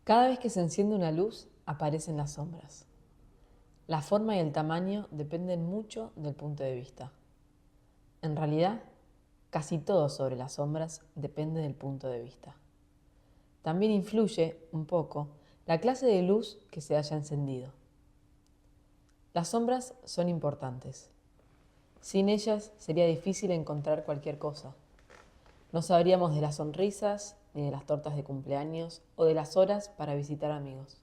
Cada vez que se enciende una luz, aparecen las sombras. La forma y el tamaño dependen mucho del punto de vista. En realidad, casi todo sobre las sombras depende del punto de vista. También influye, un poco, la clase de luz que se haya encendido. Las sombras son importantes. Sin ellas sería difícil encontrar cualquier cosa. No sabríamos de las sonrisas, ni de las tortas de cumpleaños o de las horas para visitar amigos.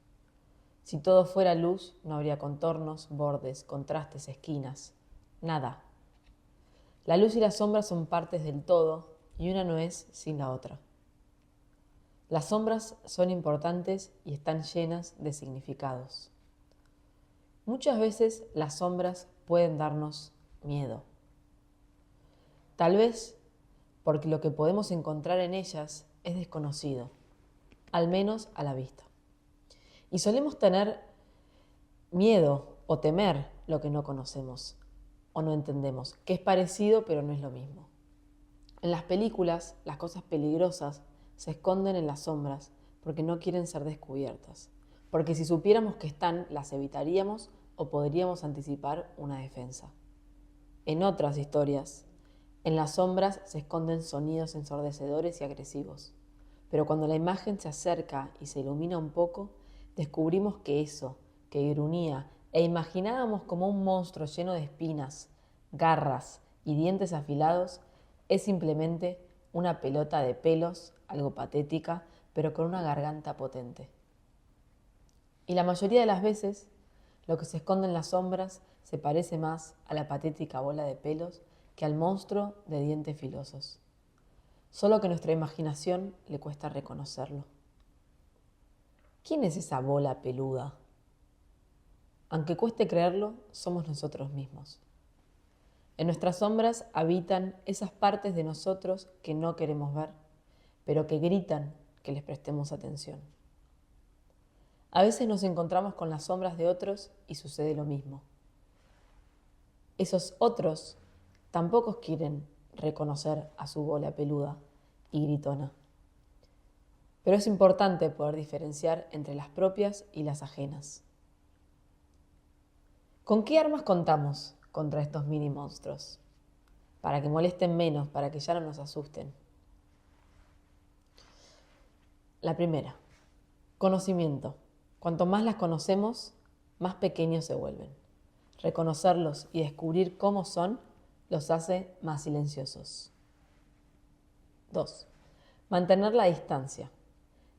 Si todo fuera luz, no habría contornos, bordes, contrastes, esquinas. Nada. La luz y la sombra son partes del todo y una no es sin la otra. Las sombras son importantes y están llenas de significados. Muchas veces las sombras pueden darnos miedo. Tal vez porque lo que podemos encontrar en ellas es desconocido, al menos a la vista. Y solemos tener miedo o temer lo que no conocemos o no entendemos, que es parecido pero no es lo mismo. En las películas, las cosas peligrosas se esconden en las sombras porque no quieren ser descubiertas, porque si supiéramos que están, las evitaríamos o podríamos anticipar una defensa. En otras historias, en las sombras se esconden sonidos ensordecedores y agresivos, pero cuando la imagen se acerca y se ilumina un poco, descubrimos que eso, que gruñía e imaginábamos como un monstruo lleno de espinas, garras y dientes afilados, es simplemente una pelota de pelos, algo patética, pero con una garganta potente. Y la mayoría de las veces, lo que se esconde en las sombras se parece más a la patética bola de pelos que al monstruo de dientes filosos. Solo que a nuestra imaginación le cuesta reconocerlo. ¿Quién es esa bola peluda? Aunque cueste creerlo, somos nosotros mismos. En nuestras sombras habitan esas partes de nosotros que no queremos ver, pero que gritan que les prestemos atención. A veces nos encontramos con las sombras de otros y sucede lo mismo. Esos otros tampoco quieren reconocer a su bola peluda y gritona. Pero es importante poder diferenciar entre las propias y las ajenas. ¿Con qué armas contamos contra estos mini monstruos? Para que molesten menos, para que ya no nos asusten. La primera, conocimiento. Cuanto más las conocemos, más pequeños se vuelven. Reconocerlos y descubrir cómo son los hace más silenciosos. 2. Mantener la distancia.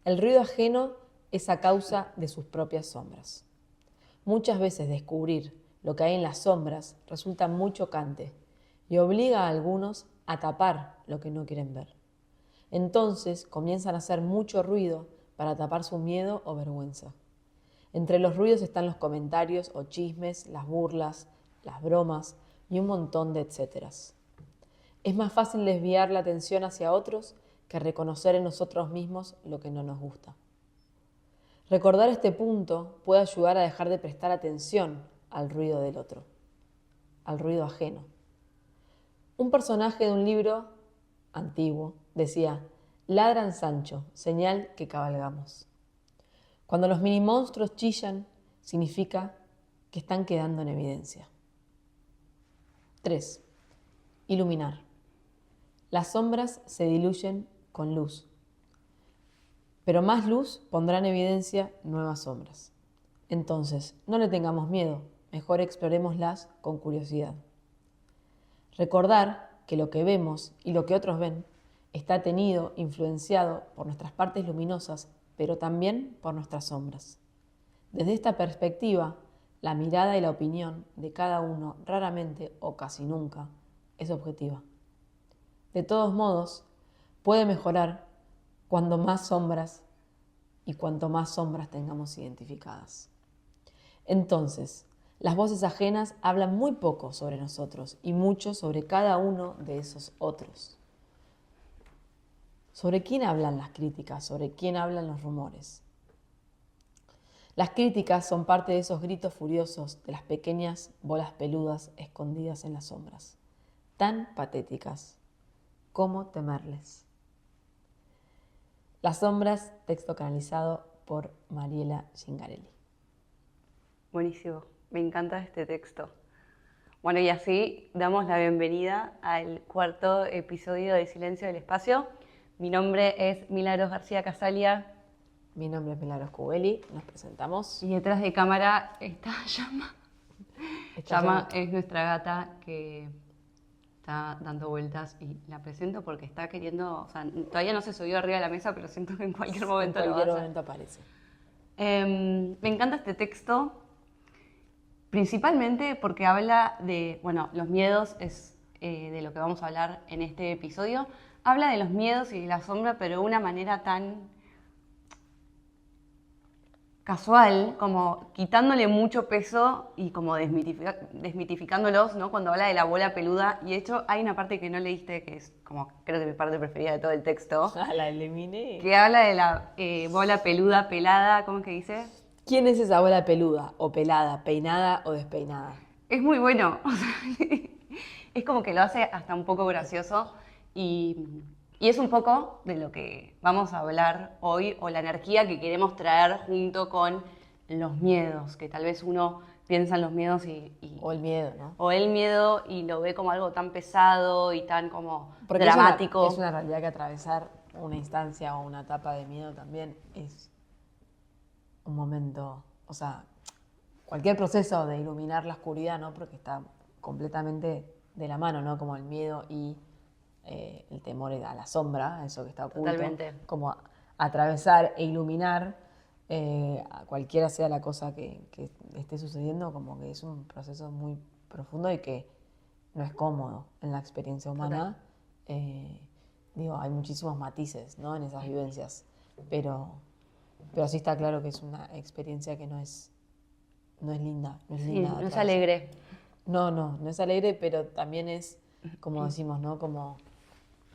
El ruido ajeno es a causa de sus propias sombras. Muchas veces descubrir lo que hay en las sombras resulta muy chocante y obliga a algunos a tapar lo que no quieren ver. Entonces comienzan a hacer mucho ruido para tapar su miedo o vergüenza. Entre los ruidos están los comentarios o chismes, las burlas, las bromas y un montón de etcéteras. Es más fácil desviar la atención hacia otros que reconocer en nosotros mismos lo que no nos gusta. Recordar este punto puede ayudar a dejar de prestar atención al ruido del otro, al ruido ajeno. Un personaje de un libro antiguo decía: ladran Sancho, señal que cabalgamos. Cuando los mini monstruos chillan, significa que están quedando en evidencia. 3. Iluminar. Las sombras se diluyen con luz, pero más luz pondrá en evidencia nuevas sombras. Entonces, no le tengamos miedo, mejor explorémoslas con curiosidad. Recordar que lo que vemos y lo que otros ven está tenido, influenciado por nuestras partes luminosas, pero también por nuestras sombras. Desde esta perspectiva, la mirada y la opinión de cada uno raramente o casi nunca es objetiva. De todos modos, puede mejorar cuanto más sombras y cuanto más sombras tengamos identificadas. Entonces, las voces ajenas hablan muy poco sobre nosotros y mucho sobre cada uno de esos otros. ¿Sobre quién hablan las críticas? ¿Sobre quién hablan los rumores? Las críticas son parte de esos gritos furiosos de las pequeñas bolas peludas escondidas en las sombras, tan patéticas. ¿Cómo temerles? Las sombras, texto canalizado por Mariela Zingarelli. Buenísimo, me encanta este texto. Bueno, y así damos la bienvenida al cuarto episodio de Silencio del Espacio. Mi nombre es Milagros García Casalia. Mi nombre es Milagros Cubeli, nos presentamos. Y detrás de cámara está Llama. Llama es nuestra gata que está dando vueltas y la presento porque está queriendo, o sea, todavía no se subió arriba de la mesa, pero siento que en cualquier momento aparece. Me encanta este texto, principalmente porque habla de, bueno, los miedos es de lo que vamos a hablar en este episodio. Habla de los miedos y de la sombra, pero de una manera tan casual, como quitándole mucho peso y como desmitificándolos, ¿no? Cuando habla de la bola peluda. Y de hecho hay una parte que no leíste, que es como, creo que mi parte preferida de todo el texto. La eliminé. Que habla de la bola peluda, pelada, ¿cómo es que dice? ¿Quién es esa bola peluda o pelada, peinada o despeinada? Es muy bueno. O sea, es como que lo hace hasta un poco gracioso y es un poco de lo que vamos a hablar hoy, o la energía que queremos traer junto con los miedos, que tal vez uno piensa en los miedos o el miedo, ¿no? O el miedo y lo ve como algo tan pesado y tan como dramático. Es una realidad que atravesar una instancia o una etapa de miedo también es un momento, o sea, cualquier proceso de iluminar la oscuridad, ¿no? Porque está completamente de la mano, ¿no? Como el miedo y el temor a la sombra, eso que está oculto. Totalmente. Como atravesar e iluminar a cualquiera sea la cosa que esté sucediendo, como que es un proceso muy profundo y que no es cómodo en la experiencia humana. Hay muchísimos matices, ¿no? En esas vivencias, pero sí está claro que es una experiencia que no es linda. No es linda. No es alegre. No es alegre, pero también es, como decimos, ¿no? Como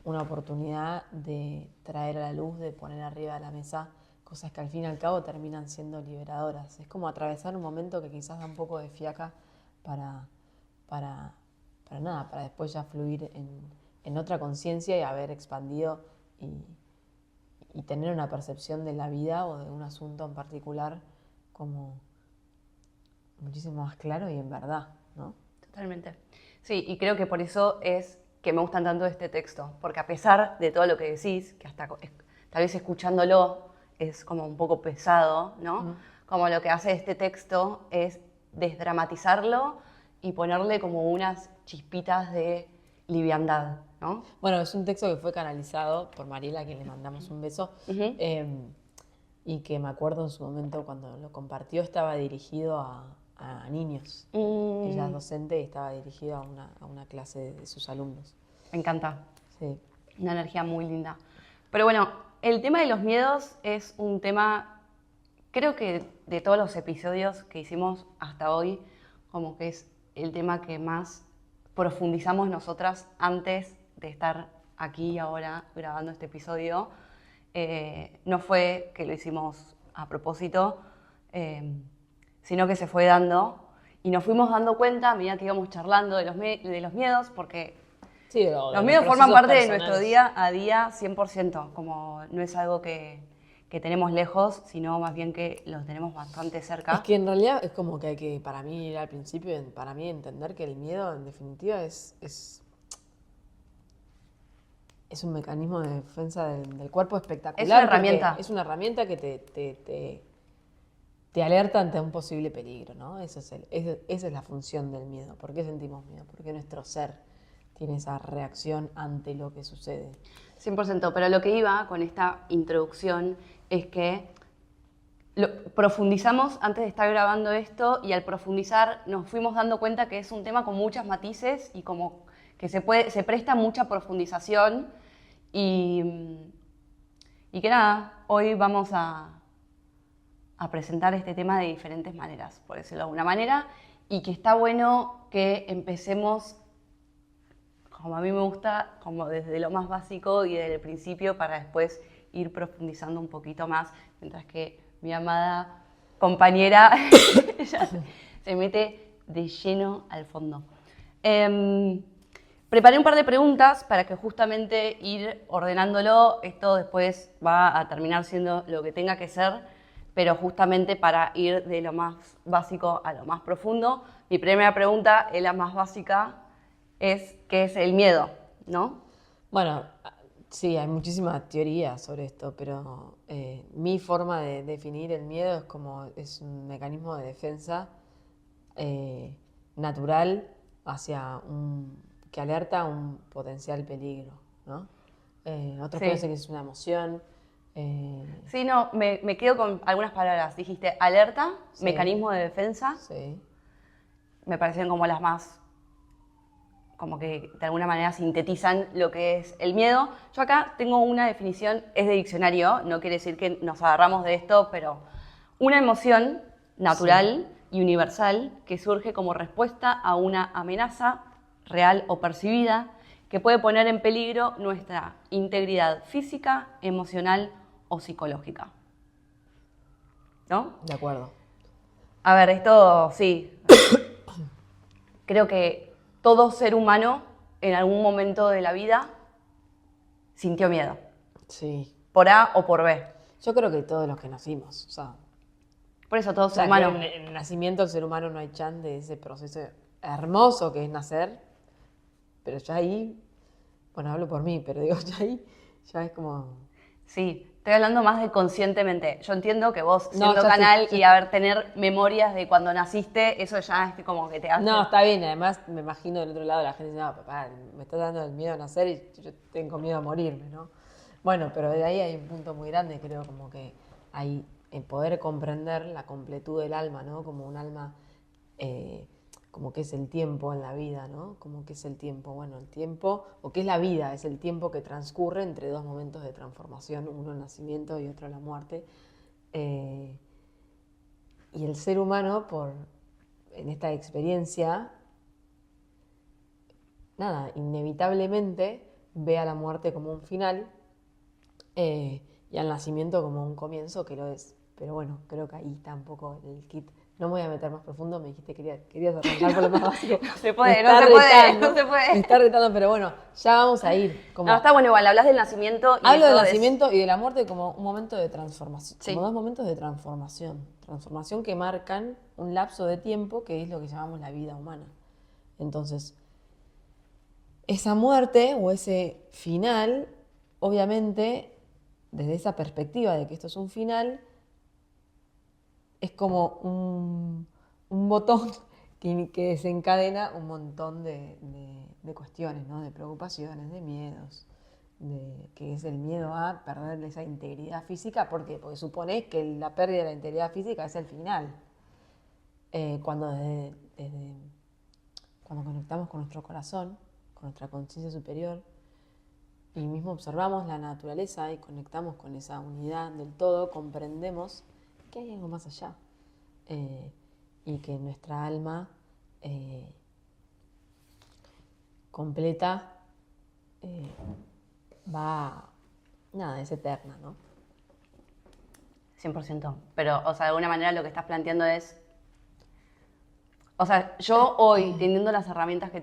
una oportunidad de traer a la luz, de poner arriba de la mesa cosas que al fin y al cabo terminan siendo liberadoras. Es como atravesar un momento que quizás da un poco de fiaca para después ya fluir en otra conciencia y haber expandido y tener una percepción de la vida o de un asunto en particular como muchísimo más claro y en verdad, ¿no? Totalmente. Sí, y creo que por eso es que me gustan tanto este texto, porque a pesar de todo lo que decís, que hasta tal vez escuchándolo es como un poco pesado, ¿no? Como lo que hace este texto es desdramatizarlo y ponerle como unas chispitas de liviandad, ¿no? Bueno, es un texto que fue canalizado por Mariela, a quien le mandamos un beso, y que me acuerdo en su momento cuando lo compartió estaba dirigido a niños. Ella es docente y estaba dirigido a una clase de sus alumnos. Me encanta. Sí. Una energía muy linda. Pero bueno, el tema de los miedos es un tema, creo que de todos los episodios que hicimos hasta hoy, como que es el tema que más profundizamos nosotras antes de estar aquí ahora grabando este episodio. No fue que lo hicimos a propósito, sino que se fue dando y nos fuimos dando cuenta a medida que íbamos charlando de los miedos, porque sí, los miedos forman parte de nuestro día a día 100%, como no es algo que tenemos lejos, sino más bien que los tenemos bastante cerca. Es que en realidad es como que hay que, para mí al principio, para mí entender que el miedo en definitiva es un mecanismo de defensa del cuerpo espectacular. Es una herramienta. Es una herramienta que te alerta ante un posible peligro, ¿no? Esa es la función del miedo. ¿Por qué sentimos miedo? Porque nuestro ser tiene esa reacción ante lo que sucede. 100%, pero lo que iba con esta introducción es que profundizamos antes de estar grabando esto y al profundizar nos fuimos dando cuenta que es un tema con muchos matices y como que se presta mucha profundización y que nada, hoy vamos a presentar este tema de diferentes maneras, por decirlo de alguna manera, y que está bueno que empecemos, como a mí me gusta, como desde lo más básico y desde el principio para después ir profundizando un poquito más, mientras que mi amada compañera ella se mete de lleno al fondo. Preparé un par de preguntas para que justamente ir ordenándolo. Esto después va a terminar siendo lo que tenga que ser, pero justamente para ir de lo más básico a lo más profundo, mi primera pregunta, es la más básica, es ¿qué es el miedo? ¿No? Bueno, sí, hay muchísimas teorías sobre esto, pero mi forma de definir el miedo es un mecanismo de defensa natural que alerta a un potencial peligro, ¿no? Otros pueden Sí. decir que es una emoción. Sí, no, me quedo con algunas palabras. Dijiste alerta, Sí, mecanismo de defensa, sí, me parecen como las más, como que de alguna manera sintetizan lo que es el miedo. Yo acá tengo una definición, es de diccionario, no quiere decir que nos agarramos de esto, pero una emoción sí. natural y universal que surge como respuesta a una amenaza real o percibida que puede poner en peligro nuestra integridad física, emocional o psicológica. ¿No? De acuerdo. A ver, esto sí, creo que todo ser humano en algún momento de la vida sintió miedo, Sí. por A o por B. Yo creo que todos los que nacimos, Por eso todo o ser sea, que humano. en el nacimiento del ser humano no hay chance de ese proceso hermoso que es nacer, pero ya ahí, bueno, hablo por mí, pero digo, ya ahí, ya es como... Sí, estoy hablando más de conscientemente. Yo entiendo que vos, No, siendo ya canal sé, y tener memorias de cuando naciste, eso ya es como que te hace... no, está bien, además me imagino del otro lado la gente dice, no, papá, me está dando el miedo a nacer y yo tengo miedo a morirme, ¿no? Bueno, pero de ahí hay un punto muy grande, creo, como que hay el poder comprender la completud del alma, ¿no? Como un alma, eh, como que es el tiempo en la vida, ¿no? Como que es el tiempo, bueno, el tiempo, o que es la vida, es el tiempo que transcurre entre dos momentos de transformación, uno el nacimiento y otro la muerte. Eh, y el ser humano, en esta experiencia, nada, inevitablemente ve a la muerte como un final y al nacimiento como un comienzo, que lo es. Pero bueno, creo que ahí está un poco el kit. No me voy a meter más profundo, me dijiste que querías arrancar por lo más básico. No se puede, no se puede, no se puede. Me está retando, pero bueno, ya vamos a ir. No, está bueno igual, hablas del nacimiento y Hablo del eso nacimiento y de la muerte como un momento de transformación, Sí. como dos momentos de transformación. Transformación que marcan un lapso de tiempo que es lo que llamamos la vida humana. Entonces, esa muerte o ese final, obviamente, desde esa perspectiva de que esto es un final, es como un botón que desencadena un montón de cuestiones, ¿no? De preocupaciones, de miedos, que es el miedo a perder esa integridad física. ¿Por qué? Porque suponés que la pérdida de la integridad física es el final. Cuando cuando conectamos con nuestro corazón, con nuestra conciencia superior, y mismo observamos la naturaleza y conectamos con esa unidad del todo, comprendemos que hay algo más allá y que nuestra alma completa va, nada, es eterna, ¿no? 100%. Pero, o sea, de alguna manera lo que estás planteando es... O sea, yo hoy, teniendo las herramientas que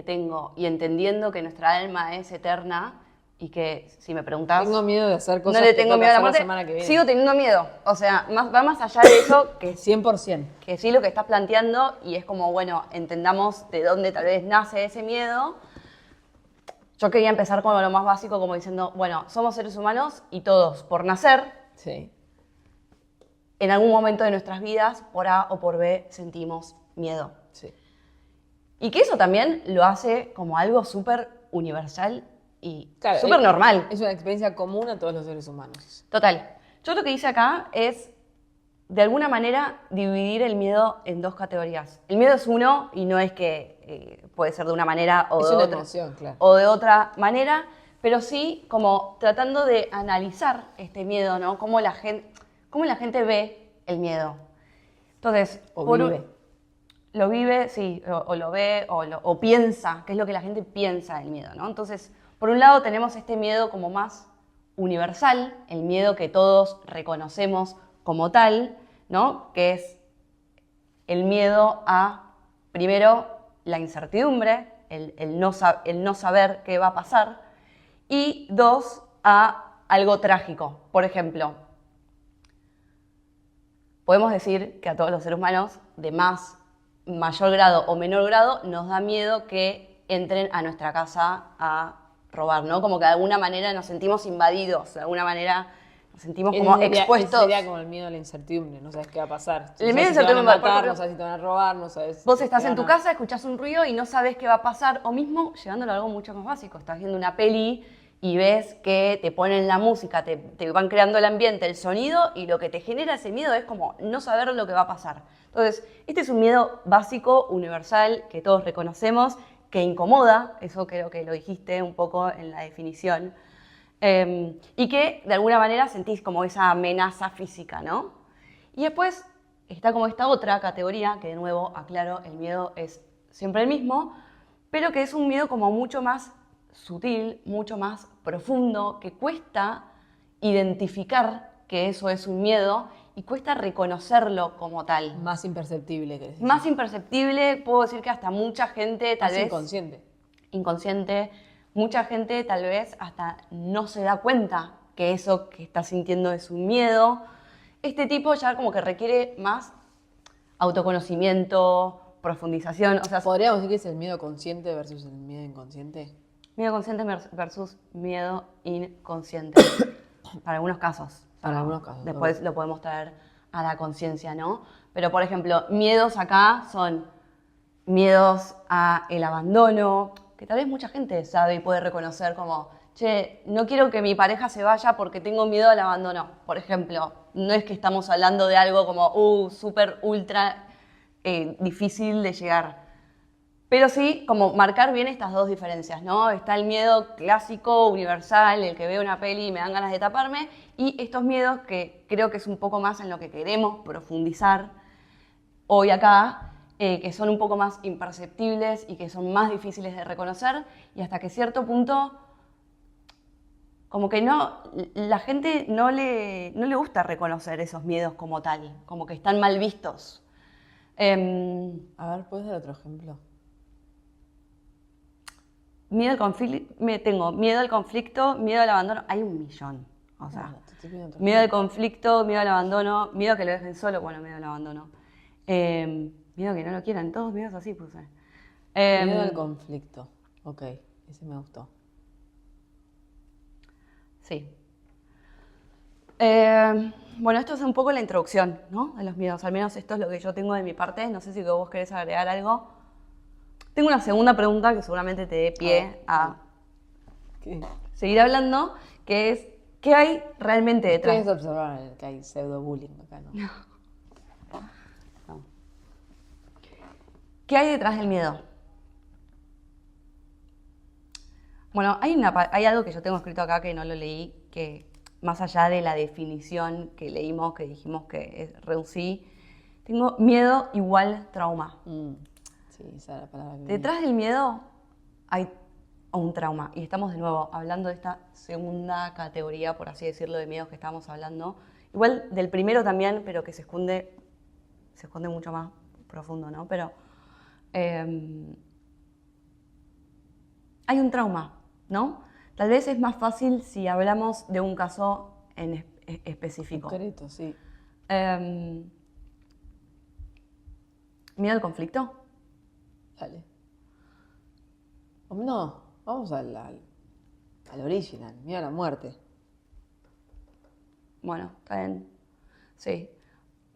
tengo y entendiendo que nuestra alma es eterna y que, si me preguntás... Tengo miedo de hacer no cosas le que tengo tengo que miedo a la hacer la muerte, semana que viene. sigo teniendo miedo. O sea, va más allá de eso, que 100%. que sí lo que estás planteando y es como, bueno, entendamos de dónde tal vez nace ese miedo. Yo quería empezar con lo más básico, como diciendo, bueno, somos seres humanos y todos, por nacer, Sí. en algún momento de nuestras vidas, por A o por B, sentimos miedo. Sí. Y que eso también lo hace como algo súper universal y Claro, súper normal. Es una experiencia común a todos los seres humanos. Total. Yo lo que hice acá es, de alguna manera, dividir el miedo en dos categorías. El miedo es uno y no es que puede ser de una manera o Es de una otra. emoción, claro. O de otra manera, pero sí como tratando de analizar este miedo, ¿no? Cómo la gente ve el miedo. Entonces, O por vive. lo vive, sí, o lo ve, o piensa, qué es lo que la gente piensa del miedo, ¿no? Entonces, por un lado tenemos este miedo como más universal, el miedo que todos reconocemos como tal, ¿no? Que es el miedo a, primero, la incertidumbre, el no saber qué va a pasar, y dos, a algo trágico. Por ejemplo, podemos decir que a todos los seres humanos, de mayor grado o menor grado, nos da miedo que entren a nuestra casa a robar, ¿no? Como que de alguna manera nos sentimos invadidos, de alguna manera nos sentimos como expuestos. Sería como el miedo a la incertidumbre, no sabes qué va a pasar. El miedo a la si te incertidumbre, van a matar, no sabes si te van a robar, no sabes... Vos estás en tu casa, escuchás un ruido y no sabes qué va a pasar, o mismo llevándolo a algo mucho más básico, estás viendo una peli y ves que te ponen la música, te van creando el ambiente, el sonido, y lo que te genera ese miedo es como no saber lo que va a pasar. Entonces, este es un miedo básico, universal, que todos reconocemos, que incomoda, eso creo que lo dijiste un poco en la definición, y que de alguna manera sentís como esa amenaza física, ¿no? Y después está como esta otra categoría, que de nuevo, aclaro, el miedo es siempre el mismo, pero que es un miedo como mucho más sutil, mucho más profundo, que cuesta identificar que eso es un miedo y cuesta reconocerlo como tal. Más imperceptible, ¿querés decir? Más imperceptible, puedo decir que hasta mucha gente tal vez... inconsciente. Inconsciente, mucha gente tal vez hasta no se da cuenta que eso que está sintiendo es un miedo. Este tipo ya como que requiere más autoconocimiento, profundización, o sea... ¿Podríamos decir que es el miedo consciente versus el miedo inconsciente? Miedo consciente versus miedo inconsciente. Para algunos casos. Para algunos casos. Después lo podemos traer a la conciencia, ¿no? Pero, por ejemplo, miedos acá son miedos a el abandono, que tal vez mucha gente sabe y puede reconocer como, che, no quiero que mi pareja se vaya porque tengo miedo al abandono. Por ejemplo, no es que estamos hablando de algo como, súper, ultra difícil de llegar. Pero sí, como marcar bien estas dos diferencias, ¿no? Está el miedo clásico, universal, el que veo una peli y me dan ganas de taparme, y estos miedos que creo que es un poco más en lo que queremos profundizar hoy acá, que son un poco más imperceptibles y que son más difíciles de reconocer, y hasta que cierto punto, como que la gente no le gusta reconocer esos miedos como tal, como que están mal vistos. A ver, ¿puedes dar otro ejemplo? Miedo al conflicto, tengo miedo al conflicto, miedo al abandono, hay un millón. O sea, miedo al conflicto, miedo al abandono, miedo a que lo dejen solo, bueno, miedo al abandono. Miedo a que no lo quieran, todos miedos así puse. Miedo al conflicto, ok, ese me gustó. Sí. Bueno, esto es un poco la introducción, ¿no? De los miedos, al menos esto es lo que yo tengo de mi parte, no sé si vos querés agregar algo. Tengo una segunda pregunta que seguramente te dé pie a seguir hablando, que es, ¿qué hay realmente detrás? Ustedes observaron que hay pseudo-bullying acá, ¿no? No. ¿Qué hay detrás del miedo? Bueno, hay algo que yo tengo escrito acá que no lo leí, que más allá de la definición que leímos, que dijimos que reducí, tengo miedo igual trauma. Sí, esa era la palabra que Detrás del miedo hay un trauma. Y estamos de nuevo hablando de esta segunda categoría, por así decirlo, de miedos que estábamos hablando. Igual del primero también, pero que se esconde mucho más profundo, ¿no? Pero hay un trauma, ¿no? Tal vez es más fácil si hablamos de un caso en específico. Concreto, sí. ¿Miedo al conflicto? Dale. No, vamos al original, miedo a la muerte. Bueno, está bien. Sí,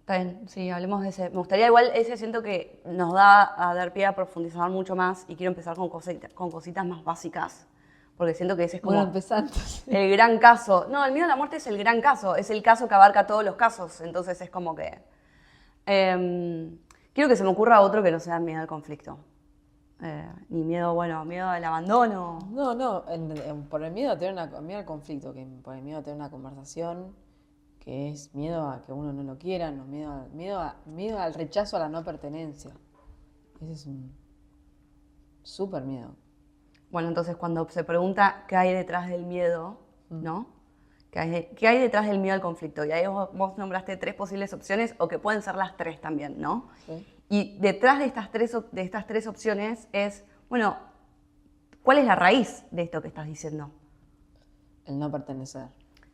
está bien. Sí, hablemos de ese. Me gustaría igual, ese siento que nos da a dar pie a profundizar mucho más y quiero empezar con cositas más básicas. Porque siento que ese es como empezando. el gran caso. No, el miedo a la muerte es el gran caso. Es el caso que abarca todos los casos. Entonces es como que... quiero que se me ocurra otro que no sea miedo al conflicto. Ni miedo, miedo al abandono. No, por el miedo a tener miedo al conflicto, que por el miedo a tener una conversación, que es miedo a que uno no lo quiera, no, miedo al rechazo a la no pertenencia. Ese es un súper miedo. Bueno, entonces cuando se pregunta qué hay detrás del miedo, ¿no? ¿Qué hay detrás del miedo al conflicto? Y ahí vos nombraste 3 posibles opciones, o que pueden ser las 3 también, ¿no? Sí. Y detrás de estas tres opciones es, bueno, ¿cuál es la raíz de esto que estás diciendo? El no pertenecer.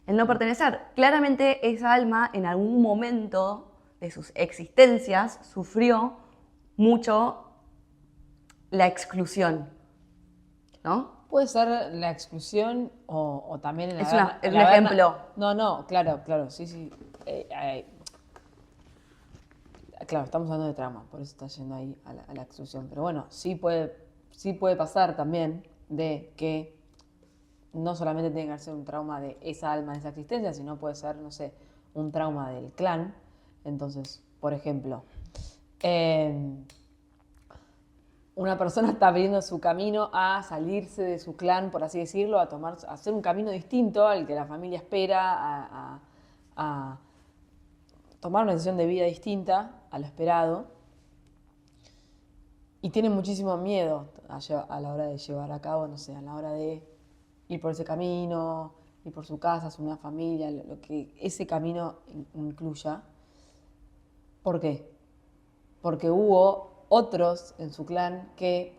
El no pertenecer. Claramente esa alma en algún momento de sus existencias sufrió mucho la exclusión, ¿no? Puede ser la exclusión o también el Es haber- un el haber- ejemplo. No, claro, sí. Claro, estamos hablando de trauma, por eso está yendo ahí a la exclusión. Pero bueno, sí puede pasar también de que no solamente tiene que ser un trauma de esa alma, de esa existencia, sino puede ser, no sé, un trauma del clan. Entonces, por ejemplo, una persona está abriendo su camino a salirse de su clan, por así decirlo, a hacer un camino distinto al que la familia espera, a tomar una decisión de vida distinta a lo esperado. Y tiene muchísimo miedo a la hora de llevar a cabo, no sé, a la hora de ir por ese camino, ir por su casa, su nueva familia, lo que ese camino incluya. ¿Por qué? Porque hubo otros en su clan que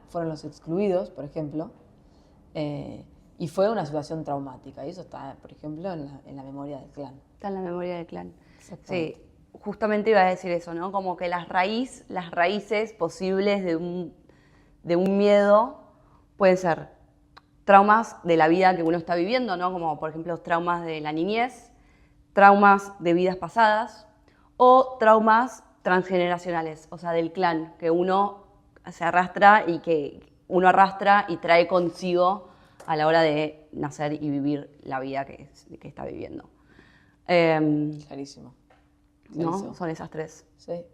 fueron los excluidos, por ejemplo, y fue una situación traumática. Y eso está, por ejemplo, en la memoria del clan. Está en la memoria del clan. Exactamente. Sí, justamente iba a decir eso, ¿no? Como que las raíces posibles de un miedo pueden ser traumas de la vida que uno está viviendo, ¿no? Como por ejemplo traumas de la niñez, traumas de vidas pasadas o traumas transgeneracionales, o sea, del clan, que uno se arrastra y que uno arrastra y trae consigo a la hora de nacer y vivir la vida que está viviendo. Clarísimo. ¿No? Son esas tres. Sí.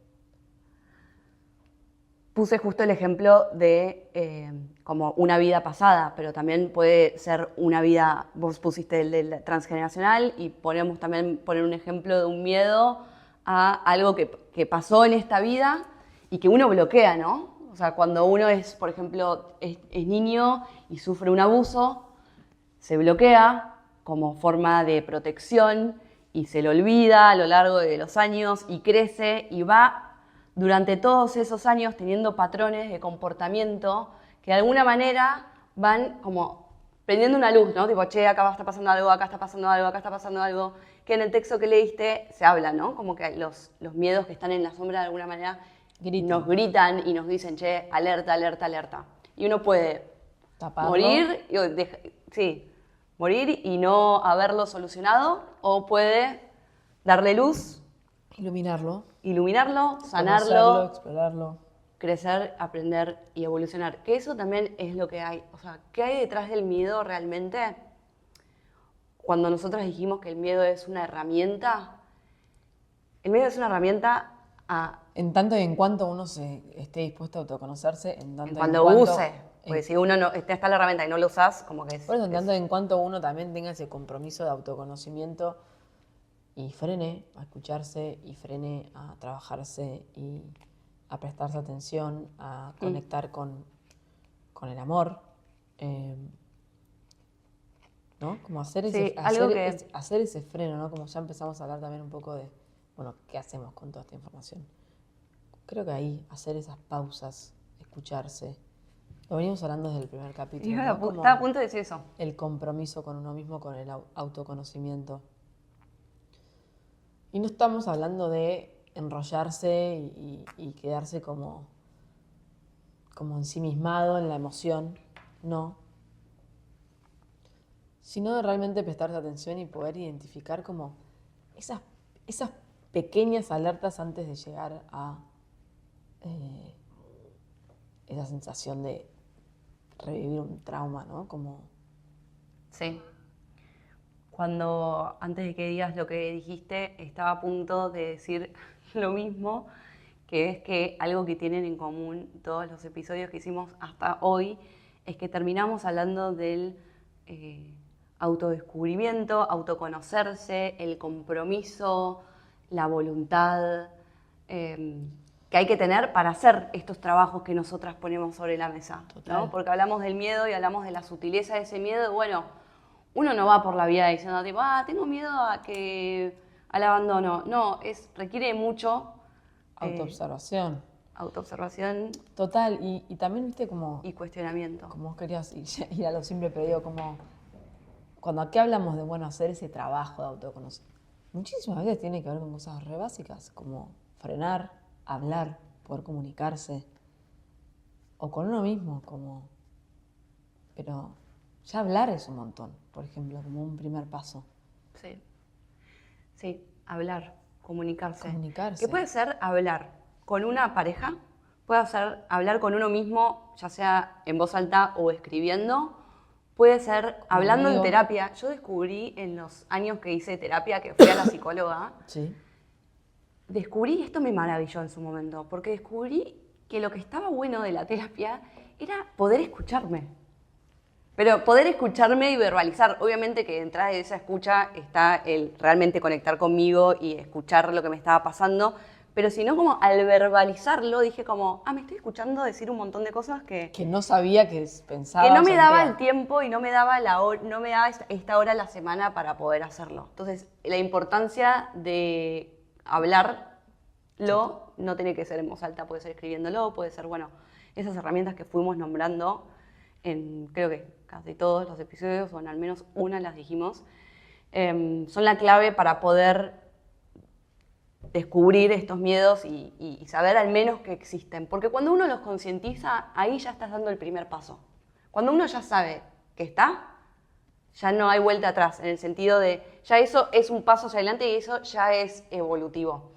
Puse justo el ejemplo de como una vida pasada, pero también puede ser una vida, vos pusiste el del transgeneracional y podemos también poner un ejemplo de un miedo a algo que pasó en esta vida y que uno bloquea, ¿no? O sea, cuando uno es, por ejemplo, es niño y sufre un abuso, se bloquea como forma de protección y se lo olvida a lo largo de los años y crece y va durante todos esos años teniendo patrones de comportamiento que de alguna manera van como prendiendo una luz, ¿no? Tipo, che, acá está pasando algo, acá está pasando algo, acá está pasando algo, que en el texto que leíste se habla, ¿no? Como que los miedos que están en la sombra de alguna manera nos gritan y nos dicen, che, alerta, alerta, alerta. Y uno puede Taparlo. morir y no haberlo solucionado, o puede darle luz, Iluminarlo. sanarlo, Conocerlo, explorarlo. crecer, aprender y evolucionar. Que eso también es lo que hay. O sea, ¿qué hay detrás del miedo realmente? Cuando nosotros dijimos que el miedo es una herramienta, el miedo es una herramienta En tanto y en cuanto uno esté dispuesto a autoconocerse, cuando use. Porque si uno no está la herramienta y no lo usas, como que es... Por eso, en tanto y en cuanto uno también tenga ese compromiso de autoconocimiento y frene a escucharse y frene a trabajarse y a prestarse atención, a conectar con el amor, ¿no? Como hacer ese freno, ¿no? Como ya empezamos a hablar también un poco de, bueno, ¿qué hacemos con toda esta información? Creo que ahí, hacer esas pausas, escucharse. Lo venimos hablando desde el primer capítulo, ¿no? Estaba a punto de decir eso. El compromiso con uno mismo, con el autoconocimiento. Y no estamos hablando de enrollarse y quedarse como ensimismado en la emoción, no. Sino de realmente prestarse atención y poder identificar como esas pequeñas alertas antes de llegar a esa sensación de revivir un trauma, ¿no? Como... Sí. Cuando, antes de que digas lo que dijiste, estaba a punto de decir lo mismo, que es que algo que tienen en común todos los episodios que hicimos hasta hoy es que terminamos hablando del autodescubrimiento, autoconocerse, el compromiso, la voluntad que hay que tener para hacer estos trabajos que nosotras ponemos sobre la mesa, ¿no? Porque hablamos del miedo y hablamos de la sutileza de ese miedo. Bueno, uno no va por la vida diciendo tipo, tengo miedo al abandono. No, requiere mucho autoobservación. Autoobservación. Total, y también, viste, como... Y cuestionamiento. Como vos querías ir a lo simple, pero digo, como... Cuando aquí hablamos de, bueno, hacer ese trabajo de muchísimas veces tiene que ver con cosas re básicas, como frenar, hablar, poder comunicarse, o con uno mismo, como... Pero ya hablar es un montón, por ejemplo, como un primer paso. Sí. Sí, hablar, comunicarse. Comunicarse. Que puede ser hablar con una pareja, puede ser hablar con uno mismo, ya sea en voz alta o escribiendo, puede ser Con un hablando en amigo. terapia. Yo descubrí en los años que hice terapia, que fui a la psicóloga, Sí. descubrí, esto me maravilló en su momento, porque descubrí que lo que estaba bueno de la terapia era poder escucharme. Pero poder escucharme y verbalizar, obviamente que detrás de esa escucha está el realmente conectar conmigo y escuchar lo que me estaba pasando, pero si no, como al verbalizarlo dije como, me estoy escuchando decir un montón de cosas que Que no sabía que pensaba. no me o daba sentía. el tiempo y no me daba no me daba esta hora a la semana para poder hacerlo. Entonces, la importancia de hablarlo no tiene que ser en voz alta, puede ser escribiéndolo, puede ser, bueno, esas herramientas que fuimos nombrando en, creo que casi todos los episodios, o en al menos una las dijimos, son la clave para poder descubrir estos miedos y saber al menos que existen. Porque cuando uno los concientiza, ahí ya estás dando el primer paso. Cuando uno ya sabe que está, ya no hay vuelta atrás, en el sentido de, ya eso es un paso hacia adelante y eso ya es evolutivo.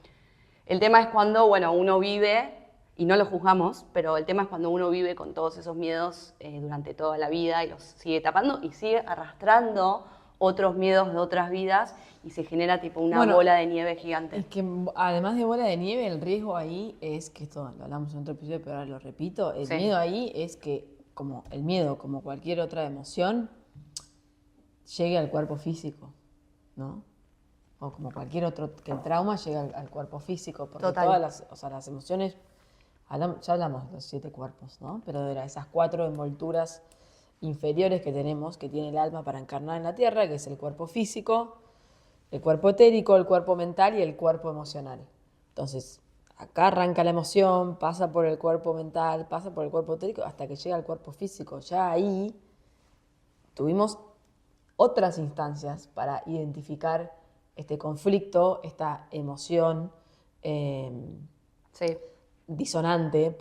El tema es cuando, bueno, uno vive, y no lo juzgamos, pero el tema es cuando uno vive con todos esos miedos durante toda la vida y los sigue tapando y sigue arrastrando otros miedos de otras vidas y se genera tipo una bola de nieve gigante. Es que además de bola de nieve, el riesgo ahí es que esto lo hablamos en otro episodio, pero ahora lo repito, el miedo ahí es que, como el miedo, como cualquier otra emoción, llegue al cuerpo físico, ¿no? O como cualquier otro, que el trauma llegue al cuerpo físico, porque Total. todas las emociones, ya hablamos de los 7 cuerpos, ¿no? Pero de esas 4 envolturas inferiores que tenemos, que tiene el alma para encarnar en la tierra, que es el cuerpo físico, el cuerpo etérico, el cuerpo mental y el cuerpo emocional. Entonces, acá arranca la emoción, pasa por el cuerpo mental, pasa por el cuerpo etérico, hasta que llega al cuerpo físico. Ya ahí tuvimos otras instancias para identificar este conflicto, esta emoción disonante.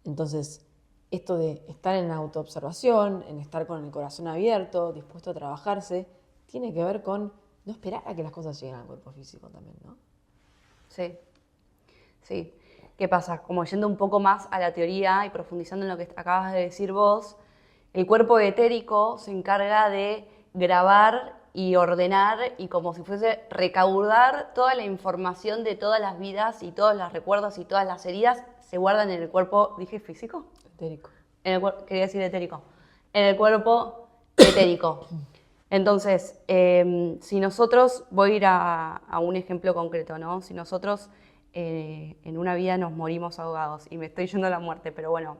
Entonces, esto de estar en la autoobservación, en estar con el corazón abierto, dispuesto a trabajarse, tiene que ver con no esperar a que las cosas lleguen al cuerpo físico también, ¿no? Sí, sí. ¿Qué pasa? Como yendo un poco más a la teoría y profundizando en lo que acabas de decir vos, el cuerpo etérico se encarga de grabar y ordenar y como si fuese recaudar toda la información de todas las vidas y todos los recuerdos y todas las heridas se guardan en el cuerpo, ¿dije físico? Etérico. Quería decir etérico. En el cuerpo etérico. Entonces, si nosotros, voy a ir a un ejemplo concreto, ¿no? Si nosotros en una vida nos morimos ahogados, y me estoy yendo a la muerte, pero bueno,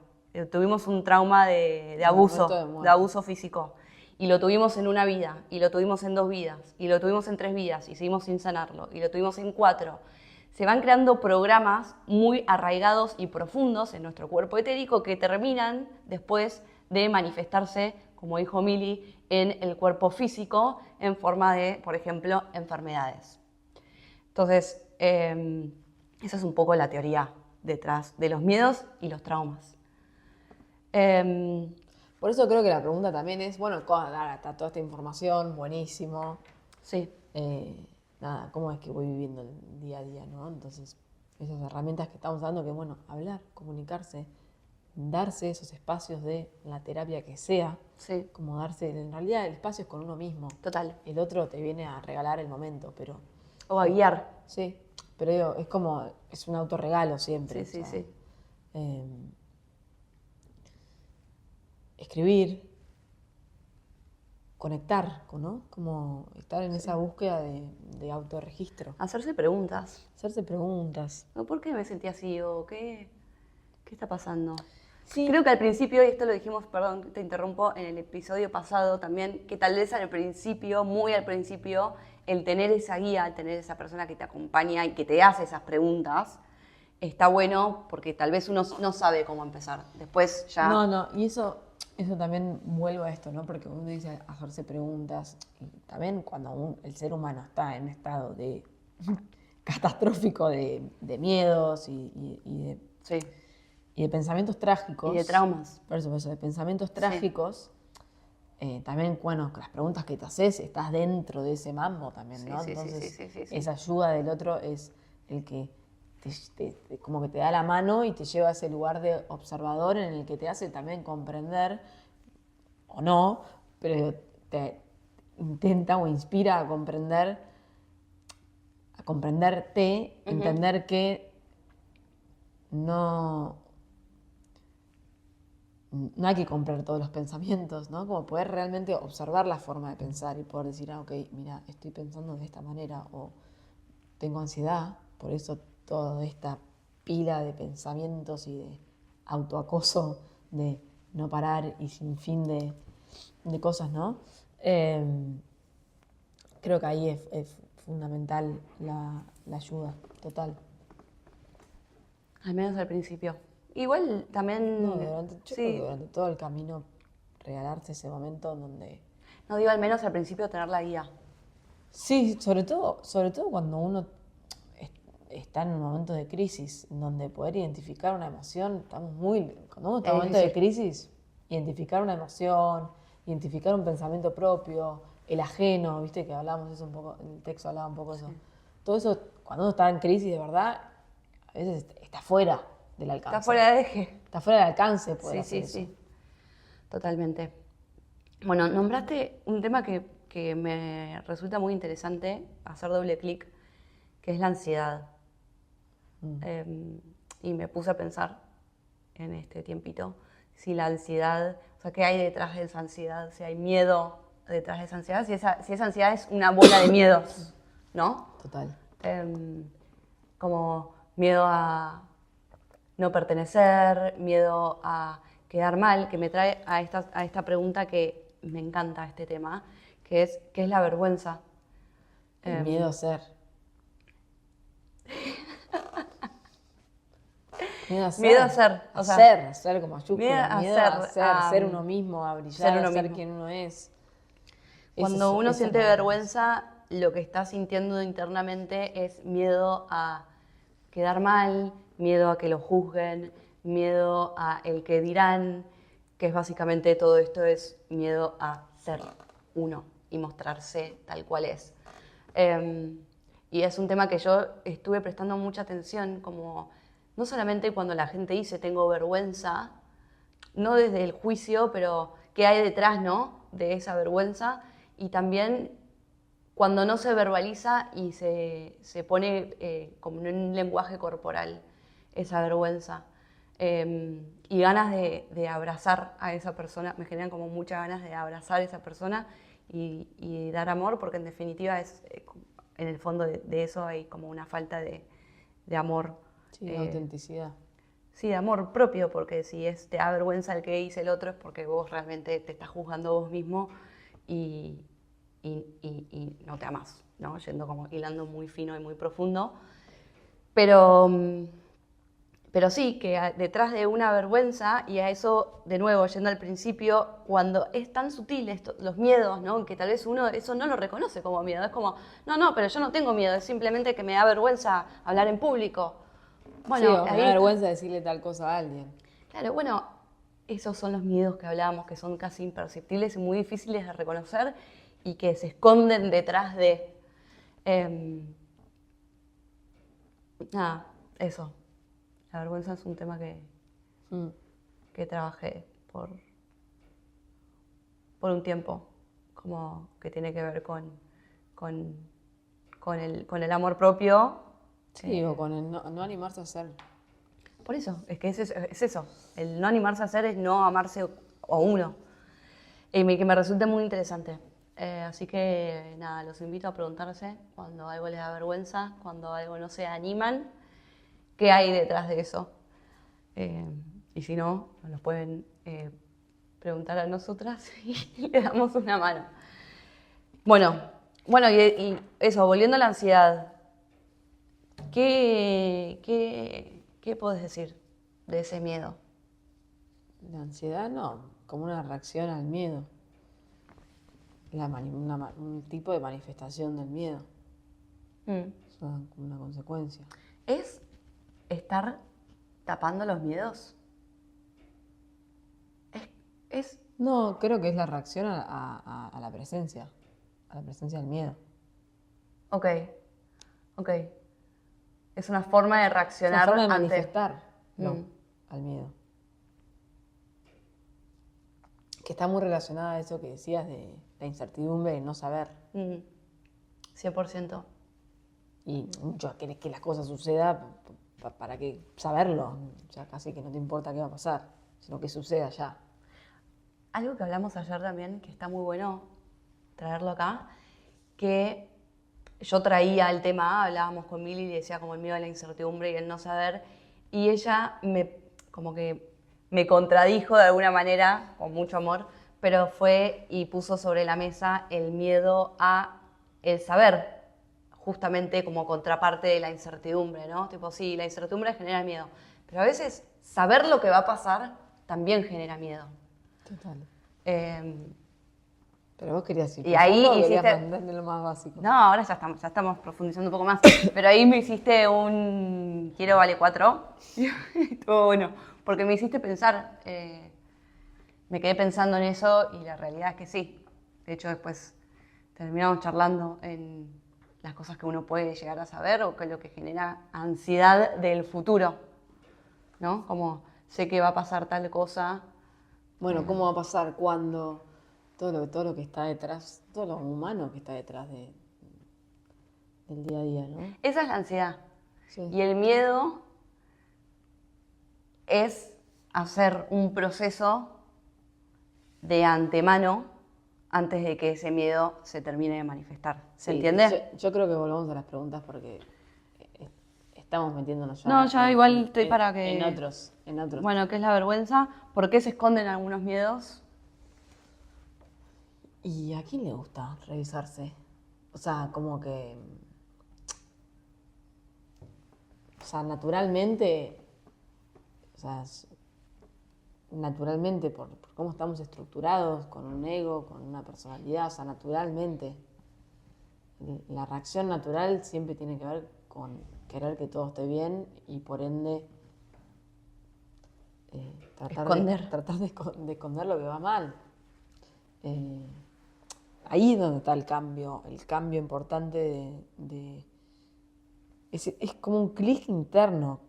tuvimos un trauma de abuso físico, y lo tuvimos en una vida, y lo tuvimos en 2 vidas, y lo tuvimos en 3 vidas, y seguimos sin sanarlo, y lo tuvimos en 4. Se van creando programas muy arraigados y profundos en nuestro cuerpo etérico que terminan después de manifestarse, como dijo Mili, en el cuerpo físico en forma de, por ejemplo, enfermedades. Entonces, esa es un poco la teoría detrás de los miedos y los traumas. Por eso creo que la pregunta también es, bueno, está toda esta información, buenísimo. Sí. Nada, ¿cómo es que voy viviendo el día a día, no? Entonces, esas herramientas que estamos dando, que bueno, hablar, comunicarse, darse esos espacios de la terapia que sea, Sí. como darse, en realidad el espacio es con uno mismo. Total. El otro te viene a regalar el momento, pero... O a guiar. Sí, pero digo, es como, es un autorregalo siempre. Sí, sí. Escribir, conectar, ¿no? Como estar en esa búsqueda de autorregistro. Hacerse preguntas. Hacerse preguntas. ¿Por qué me sentí así? ¿O qué está pasando? Sí. Creo que al principio, y esto lo dijimos, perdón, te interrumpo, en el episodio pasado también, que tal vez al principio, muy al principio, el tener esa guía, el tener esa persona que te acompaña y que te hace esas preguntas, está bueno porque tal vez uno no sabe cómo empezar. Después ya... No, y eso Eso también vuelvo a esto, ¿no? Porque uno dice hacerse preguntas y también cuando el ser humano está en un estado de catastrófico de miedos Sí. y de pensamientos trágicos. Y de traumas. Por eso, de pensamientos trágicos, también, bueno, las preguntas que te haces, estás dentro de ese mambo también, ¿no? Sí, Entonces, sí. esa ayuda del otro es el que como que te da la mano y te lleva a ese lugar de observador en el que te hace también comprender, o no, pero te intenta o inspira a comprenderte, entender que no hay que comprar todos los pensamientos, ¿no? Como poder realmente observar la forma de pensar y poder decir, ok, mira, estoy pensando de esta manera o tengo ansiedad, por eso toda esta pila de pensamientos y de autoacoso de no parar y sin fin de cosas, ¿no? Creo que ahí es fundamental la ayuda, total. Al menos al principio. Igual también... No, yo creo que durante todo el camino regalarse ese momento donde... No digo al menos al principio tener la guía. Sí, sobre todo cuando uno está en un momento de crisis, en donde poder identificar una emoción, cuando uno está en un momento de crisis, identificar una emoción, identificar un pensamiento propio, el ajeno, viste que hablamos eso un poco, en el texto hablaba un poco de eso. Todo eso, cuando uno está en crisis de verdad, a veces está fuera del alcance. Está fuera de eje. Está fuera del alcance poder hacer eso. Sí. Totalmente. Bueno, nombraste un tema que me resulta muy interesante, hacer doble clic, que es la ansiedad. Y me puse a pensar en este tiempito si la ansiedad, o sea, qué hay detrás de esa ansiedad, si hay miedo detrás de esa ansiedad, si esa ansiedad es una bola de miedos, ¿no? Total. Como miedo a no pertenecer, miedo a quedar mal, que me trae a esta pregunta que me encanta este tema, que es ¿qué es la vergüenza? El miedo a ser. Miedo a ser. Miedo a ser. O sea, ser como mayúscula. Miedo a ser uno mismo, a brillar, a ser quien uno es. Cuando uno siente vergüenza, lo que está sintiendo internamente es miedo a quedar mal, miedo a que lo juzguen, miedo a el que dirán, que es básicamente todo esto es miedo a ser uno y mostrarse tal cual es. Y es un tema que yo estuve prestando mucha atención, como no solamente cuando la gente dice tengo vergüenza, no desde el juicio, pero qué hay detrás, ¿no?, de esa vergüenza, y también cuando no se verbaliza y se pone como en un lenguaje corporal esa vergüenza. Y ganas de abrazar a esa persona, me generan como muchas ganas de abrazar a esa persona y dar amor, porque en definitiva en el fondo de eso hay como una falta de amor. Sí, de autenticidad. Sí, de amor propio, porque si te da vergüenza el que dice el otro es porque vos realmente te estás juzgando vos mismo y no te amás, ¿no? Yendo como hilando muy fino y muy profundo. Pero sí, que detrás de una vergüenza, y a eso, de nuevo, yendo al principio, cuando es tan sutil los miedos, ¿no?, que tal vez uno eso no lo reconoce como miedo. Es como, no, pero yo no tengo miedo, es simplemente que me da vergüenza hablar en público. Bueno, sí, me da vergüenza decirle tal cosa a alguien. Claro, bueno, esos son los miedos que hablábamos, que son casi imperceptibles y muy difíciles de reconocer y que se esconden detrás de... nada, eso. La vergüenza es un tema que trabajé por un tiempo, como que tiene que ver con el amor propio. Sí, o con el no animarse a ser. Por eso, es que es eso. El no animarse a hacer es no amarse a uno. Y que me resulta muy interesante. Así que nada, los invito a preguntarse cuando algo les da vergüenza, cuando algo no se animan, qué hay detrás de eso. Y si no, nos lo pueden preguntar a nosotras y le damos una mano. Bueno, y eso, volviendo a la ansiedad. ¿Qué podés decir de ese miedo? La ansiedad, no. como una reacción al miedo. Un tipo de manifestación del miedo. Es una consecuencia. ¿Es estar tapando los miedos? Es No, creo que es la reacción a la presencia del miedo. ok. Es una forma de Es reaccionar una forma de ante... manifestarlo al miedo. Que está muy relacionada a eso que decías de la incertidumbre, de no saber. 100%. Y mucho querés que las cosas sucedan para que saberlo. Ya casi que no te importa qué va a pasar, sino que suceda ya. Algo que hablamos ayer también, que está muy bueno traerlo acá, que yo traía el tema, hablábamos con Mili y decía como el miedo a la incertidumbre y el no saber, y ella como que me contradijo de alguna manera, con mucho amor, pero fue y puso sobre la mesa el miedo a el saber, justamente como contraparte de la incertidumbre, ¿no? Tipo, sí, la incertidumbre genera miedo, pero a veces saber lo que va a pasar también genera miedo. Total. Eh, Pero vos querías ir Y ahí profundo o querías hiciste- mantener lo más básico. No, ahora ya estamos profundizando un poco más. Pero ahí me hiciste un quiero vale 4. Estuvo bueno, porque me hiciste pensar, me quedé pensando en eso y la realidad es que sí. De hecho, después terminamos charlando en las cosas que uno puede llegar a saber o que es lo que genera ansiedad del futuro, ¿no? Como sé que va a pasar tal cosa. Bueno, ¿cómo va a pasar cuando todo lo que está detrás, todo lo humano que está detrás del día a día, ¿no? Esa es la ansiedad. Sí. Y el miedo es hacer un proceso de antemano antes de que ese miedo se termine de manifestar. ¿Se Sí, entiende? Yo creo que volvamos a las preguntas porque eh, estamos metiéndonos ya No, ya igual estoy para que... en otros. Bueno, ¿qué es la vergüenza? ¿Por qué se esconden algunos miedos? ¿Y a quién le gusta revisarse? O sea, como que... O sea, naturalmente... O sea, naturalmente, por cómo estamos estructurados, con un ego, con una personalidad, o sea, naturalmente. La reacción natural siempre tiene que ver con querer que todo esté bien y por ende tratar de esconder lo que va mal. Ahí es donde está el cambio importante es como un clic interno.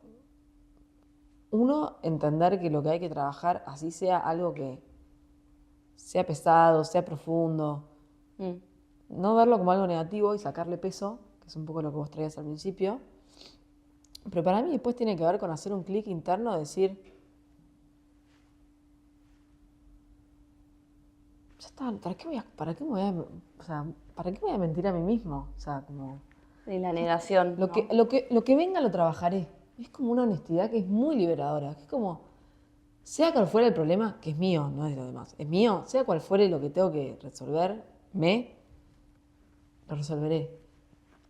Uno, entender que lo que hay que trabajar, así sea algo que sea pesado, sea profundo, no verlo como algo negativo y sacarle peso, que es un poco lo que vos traías al principio. Pero para mí después tiene que ver con hacer un clic interno, decir, ya está, ¿para qué voy a mentir a mí mismo? O sea, como... Y la negación. Lo ¿no? que venga lo trabajaré. Es como una honestidad que es muy liberadora. Es como, sea cual fuera el problema, que es mío, no es de los demás, es mío, sea cual fuere lo que tengo que resolver, lo resolveré.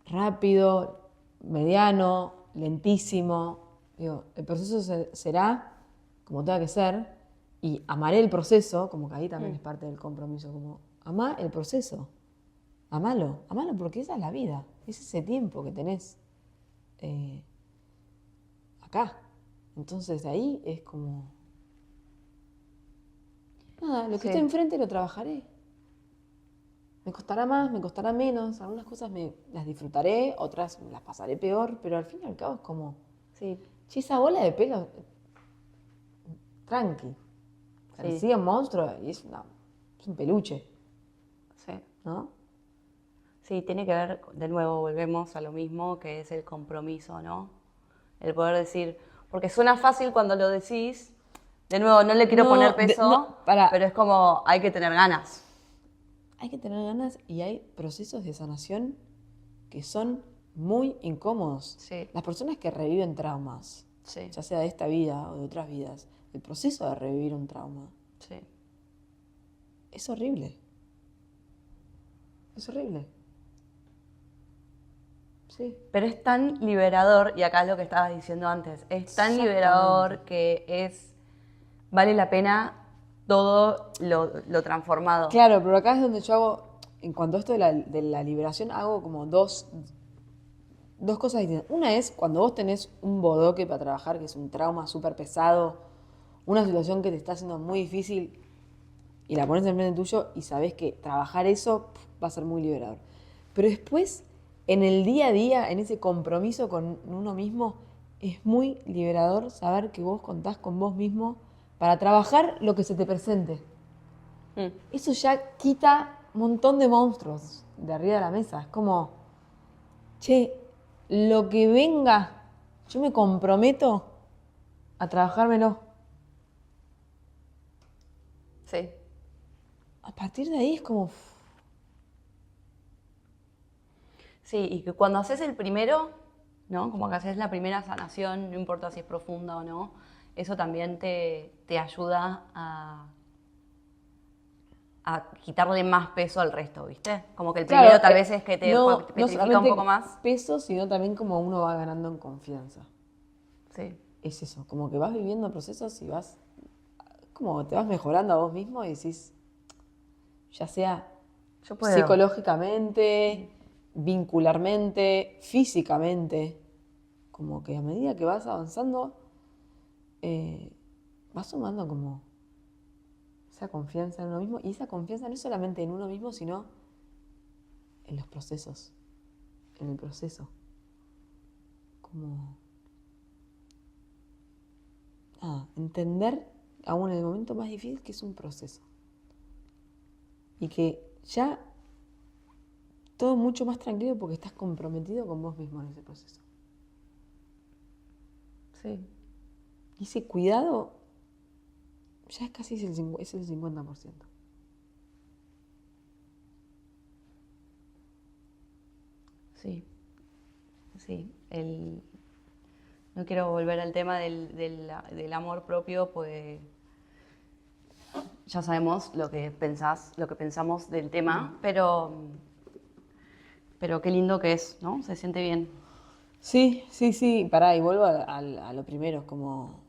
Rápido, mediano, lentísimo. Digo, el proceso será como tenga que ser y amaré el proceso, como que ahí también es parte del compromiso, como amá el proceso. Amalo porque esa es la vida, es ese tiempo que tenés acá. Entonces ahí es como, nada, lo que esté enfrente lo trabajaré. Me costará más, me costará menos, algunas cosas las disfrutaré, otras las pasaré peor, pero al fin y al cabo es como, Sí. si esa bola de pelo, tranqui, parecía un monstruo y es un peluche, Sí. ¿no? Sí, tiene que ver, de nuevo, volvemos a lo mismo, que es el compromiso, ¿no? El poder decir, porque suena fácil cuando lo decís, de nuevo, no le quiero poner peso, pero es como, hay que tener ganas. Hay que tener ganas y hay procesos de sanación que son muy incómodos. Sí. Las personas que reviven traumas, ya sea de esta vida o de otras vidas, el proceso de revivir un trauma es horrible. Es horrible. Sí. Pero es tan liberador, y acá es lo que estabas diciendo antes, es tan liberador que vale la pena todo lo transformado. Claro, pero acá es donde yo hago, en cuanto a esto de la liberación, hago como dos cosas distintas. Una es cuando vos tenés un bodoque para trabajar, que es un trauma súper pesado, una situación que te está haciendo muy difícil y la pones en frente tuyo y sabés que trabajar eso va a ser muy liberador. Pero después, en el día a día, en ese compromiso con uno mismo, es muy liberador saber que vos contás con vos mismo para trabajar lo que se te presente. Eso ya quita un montón de monstruos de arriba de la mesa. Es como, che, lo que venga, yo me comprometo a trabajármelo. Sí. A partir de ahí es como... Sí, y que cuando haces el primero, ¿no? Como que haces la primera sanación, no importa si es profunda o no, eso también te ayuda a quitarle más peso al resto, ¿viste? Como que el primero Claro, tal vez es que te no petrifica un solamente poco más. peso, sino también como uno va ganando en confianza. Sí. Es eso, como que vas viviendo procesos y vas... Como te vas mejorando a vos mismo y decís, ya sea Yo puedo. psicológicamente, vincularmente, físicamente, como que a medida que vas avanzando, vas sumando como esa confianza en uno mismo, y esa confianza no es solamente en uno mismo, sino en los procesos, en el proceso. Como entender, aún en el momento más difícil, que es un proceso. Y que ya todo mucho más tranquilo porque estás comprometido con vos mismo en ese proceso. Sí. Y ese cuidado ya es casi el 50%. Sí. Sí. No quiero volver al tema del amor propio, pues ya sabemos lo que pensamos del tema, pero qué lindo que es, ¿no? Se siente bien. Sí, pará, y vuelvo a lo primero, es como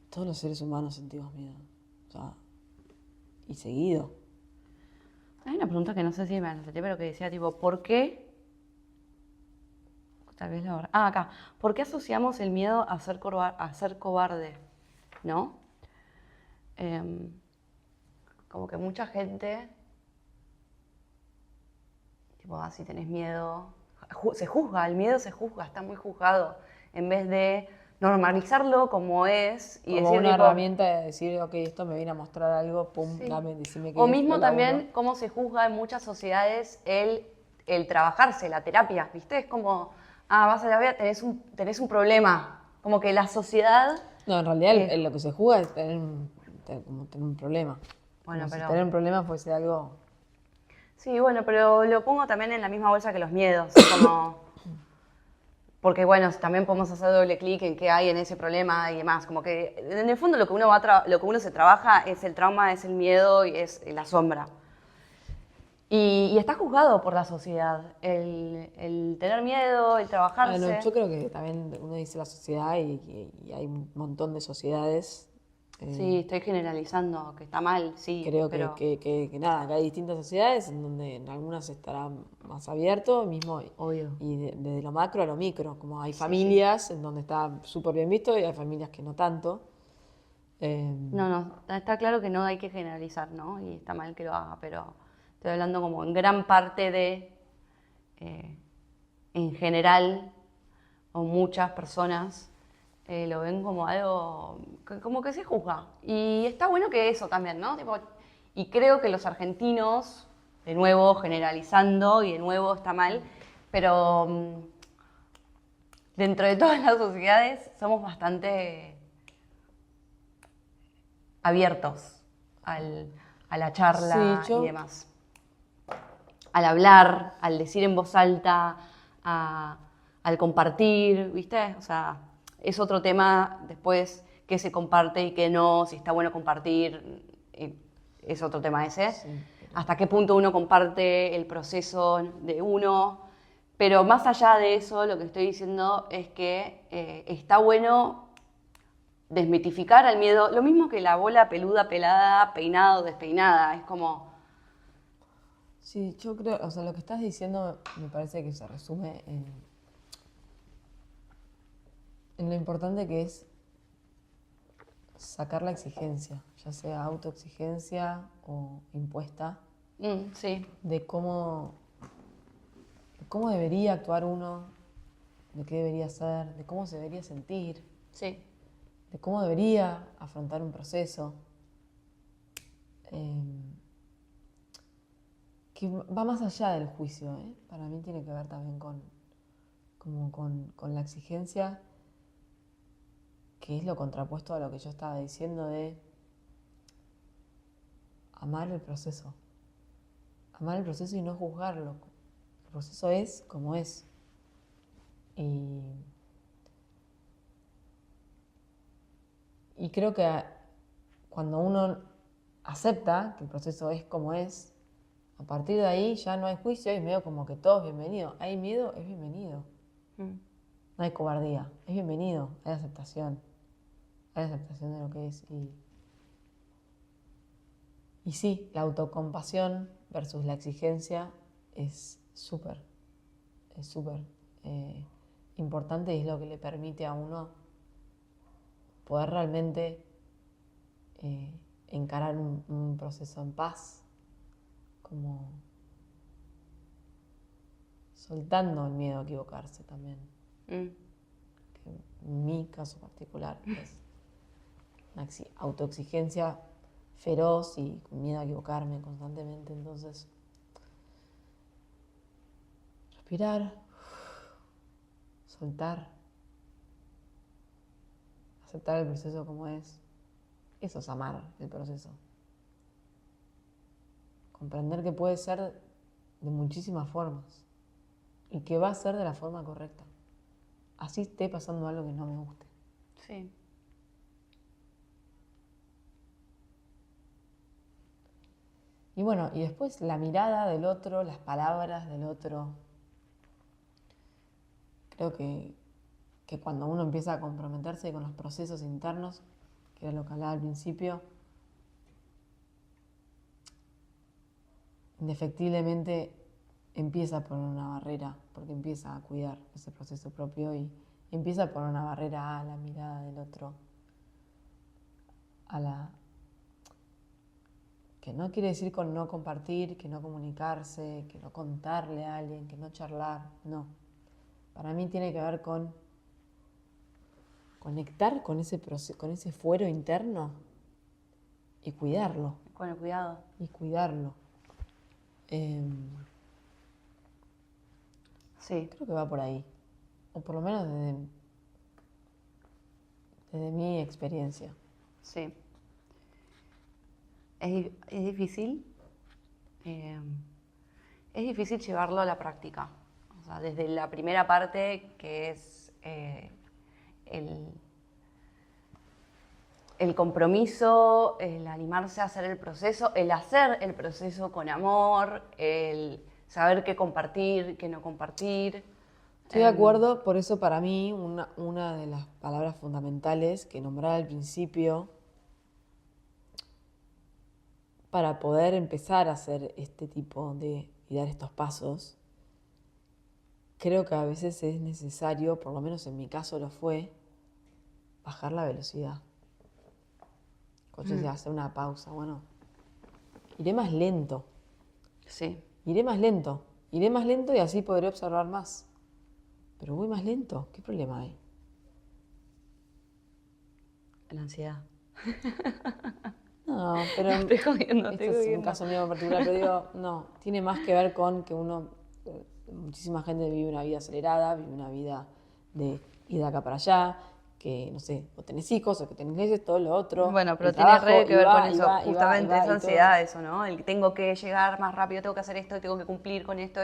todos los seres humanos sentimos miedo. O sea, y seguido. Hay una pregunta que no sé si me la acepté, pero que decía tipo, ¿por qué? Tal vez la... acá. ¿Por qué asociamos el miedo a ser cobarde? ¿No? Como que mucha gente, tipo, si tenés miedo, se juzga, el miedo se juzga, está muy juzgado, en vez de normalizarlo como es y Como decir, una tipo, herramienta de decir, ok, esto me viene a mostrar algo, pum, sí. decime O qué es, lo mismo laburo. también cómo se juzga en muchas sociedades el trabajarse, la terapia, ¿viste? Es como, vas a la terapia, tenés un problema. Como que la sociedad... No, en realidad lo que se juega es tener un problema. Bueno, Como si pero... tener un problema fuese algo... Sí, bueno, pero lo pongo también en la misma bolsa que los miedos, como... Porque bueno, también podemos hacer doble clic en qué hay en ese problema y demás. Como que en el fondo lo que uno se trabaja es el trauma, es el miedo y es la sombra. Y está juzgado por la sociedad el tener miedo, el trabajarse. Bueno, yo creo que también uno dice la sociedad y hay un montón de sociedades. Sí, estoy generalizando, que está mal, sí, Creo pero... que nada, que hay distintas sociedades en donde en algunas estará más abierto, mismo, Obvio. y desde lo macro a lo micro, como hay Sí, familias en donde está súper bien visto y hay familias que no tanto. No, está claro que no hay que generalizar, ¿no? Y está mal que lo haga, pero estoy hablando como en gran parte en general, o muchas personas lo ven como algo, como que se juzga. Y está bueno que eso también, ¿no? Tipo, y creo que los argentinos, de nuevo generalizando, y de nuevo está mal, pero dentro de todas las sociedades somos bastante abiertos a la charla Sí, y demás. Al hablar, al decir en voz alta, al compartir, ¿viste? O sea, es otro tema después qué se comparte y qué no, si está bueno compartir, es otro tema ese. Sí, Hasta qué punto uno comparte el proceso de uno. Pero más allá de eso, lo que estoy diciendo es que está bueno desmitificar al miedo, lo mismo que la bola peluda, pelada, peinado, despeinada, es como... Sí, yo creo, o sea, lo que estás diciendo me parece que se resume en lo importante que es sacar la exigencia, ya sea autoexigencia o impuesta, sí, de cómo debería actuar uno, de qué debería hacer, de cómo se debería sentir, sí, de cómo debería afrontar un proceso, eh, que va más allá del juicio, ¿eh? Para mí tiene que ver también con la exigencia, que es lo contrapuesto a lo que yo estaba diciendo de amar el proceso. Amar el proceso y no juzgarlo. El proceso es como es. Y, y creo que cuando uno acepta que el proceso es como es, a partir de ahí ya no hay juicio, es medio como que todo es bienvenido. Hay miedo, es bienvenido. No hay cobardía, es bienvenido, hay aceptación. Hay aceptación de lo que es. Y sí, la autocompasión versus la exigencia es súper eh, importante y es lo que le permite a uno poder realmente encarar un proceso en paz, como soltando el miedo a equivocarse también. Que en mi caso particular es una autoexigencia feroz y con miedo a equivocarme constantemente. Entonces, respirar, soltar, aceptar el proceso como es. Eso es amar el proceso. Comprender que puede ser de muchísimas formas y que va a ser de la forma correcta. Así esté pasando algo que no me guste. sí. Y bueno, y después la mirada del otro, las palabras del otro. Creo que cuando uno empieza a comprometerse con los procesos internos, que era lo que hablaba al principio, indefectiblemente empieza a poner una barrera, porque empieza a cuidar ese proceso propio y empieza a poner una barrera a la mirada del otro, a la que no quiere decir con no compartir, que no comunicarse, que no contarle a alguien, que no charlar, no. Para mí tiene que ver con conectar con con ese fuero interno y cuidarlo. Con el cuidado. Y cuidarlo. Sí. Creo que va por ahí. O por lo menos desde mi experiencia. Sí. Es difícil. Es difícil llevarlo a la práctica. O sea, desde la primera parte, que es el compromiso, el animarse a hacer el proceso, el hacer el proceso con amor, el saber qué compartir, qué no compartir. Estoy de acuerdo, por eso para mí una de las palabras fundamentales que nombraba al principio para poder empezar a hacer este tipo y dar estos pasos, creo que a veces es necesario, por lo menos en mi caso lo fue, bajar la velocidad. Cuando se hace una pausa, bueno, iré más lento. Sí. Iré más lento y así podré observar más. Pero voy más lento, ¿qué problema hay? La ansiedad. No, pero Estoy jodiendo, este es un caso mío en particular, pero digo, no, tiene más que ver con que muchísima gente vive una vida acelerada, vive una vida de ir de acá para allá, que, no sé, o tenés hijos, o que tenés leyes, todo lo otro. Bueno, pero el tiene trabajo, re que ver con y eso, va, y va, y justamente va, esa y todo. ansiedad, eso, ¿no? El que tengo que llegar más rápido, tengo que hacer esto, tengo que cumplir con esto,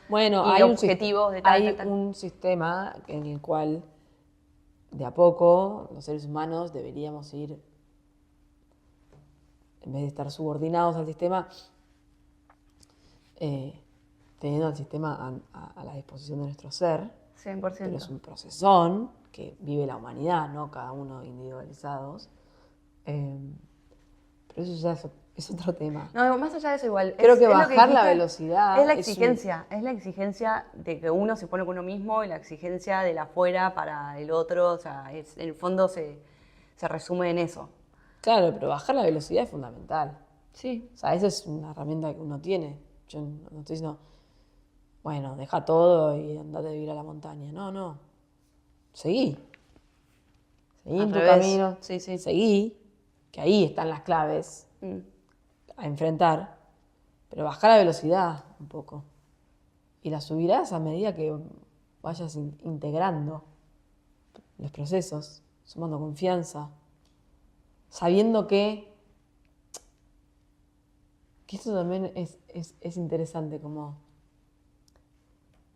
Bueno, y objetivos de tal, hay tal, tal. un sistema en el cual de a poco los seres humanos deberíamos ir, en vez de estar subordinados al sistema, teniendo al sistema a la disposición de nuestro ser, 100%. pero es un procesón que vive la humanidad, no cada uno individualizados. Pero eso ya es otro tema. No, más allá de eso igual. Creo que es lo bajar la dijiste, velocidad es la exigencia de que uno se pone con uno mismo y la exigencia del afuera para el otro, o sea, en el fondo se resume en eso. Claro, pero bajar la velocidad es fundamental. Sí. O sea, esa es una herramienta que uno tiene. Yo no estoy diciendo, bueno, deja todo y andate a vivir a la montaña. No, no. Seguí. Seguí Al en tu revés. camino. Sí, sí. Seguí, que ahí están las claves Mm. a enfrentar. Pero bajar la velocidad un poco. Y la subirás a medida que vayas integrando los procesos, sumando confianza, sabiendo que esto también es interesante, como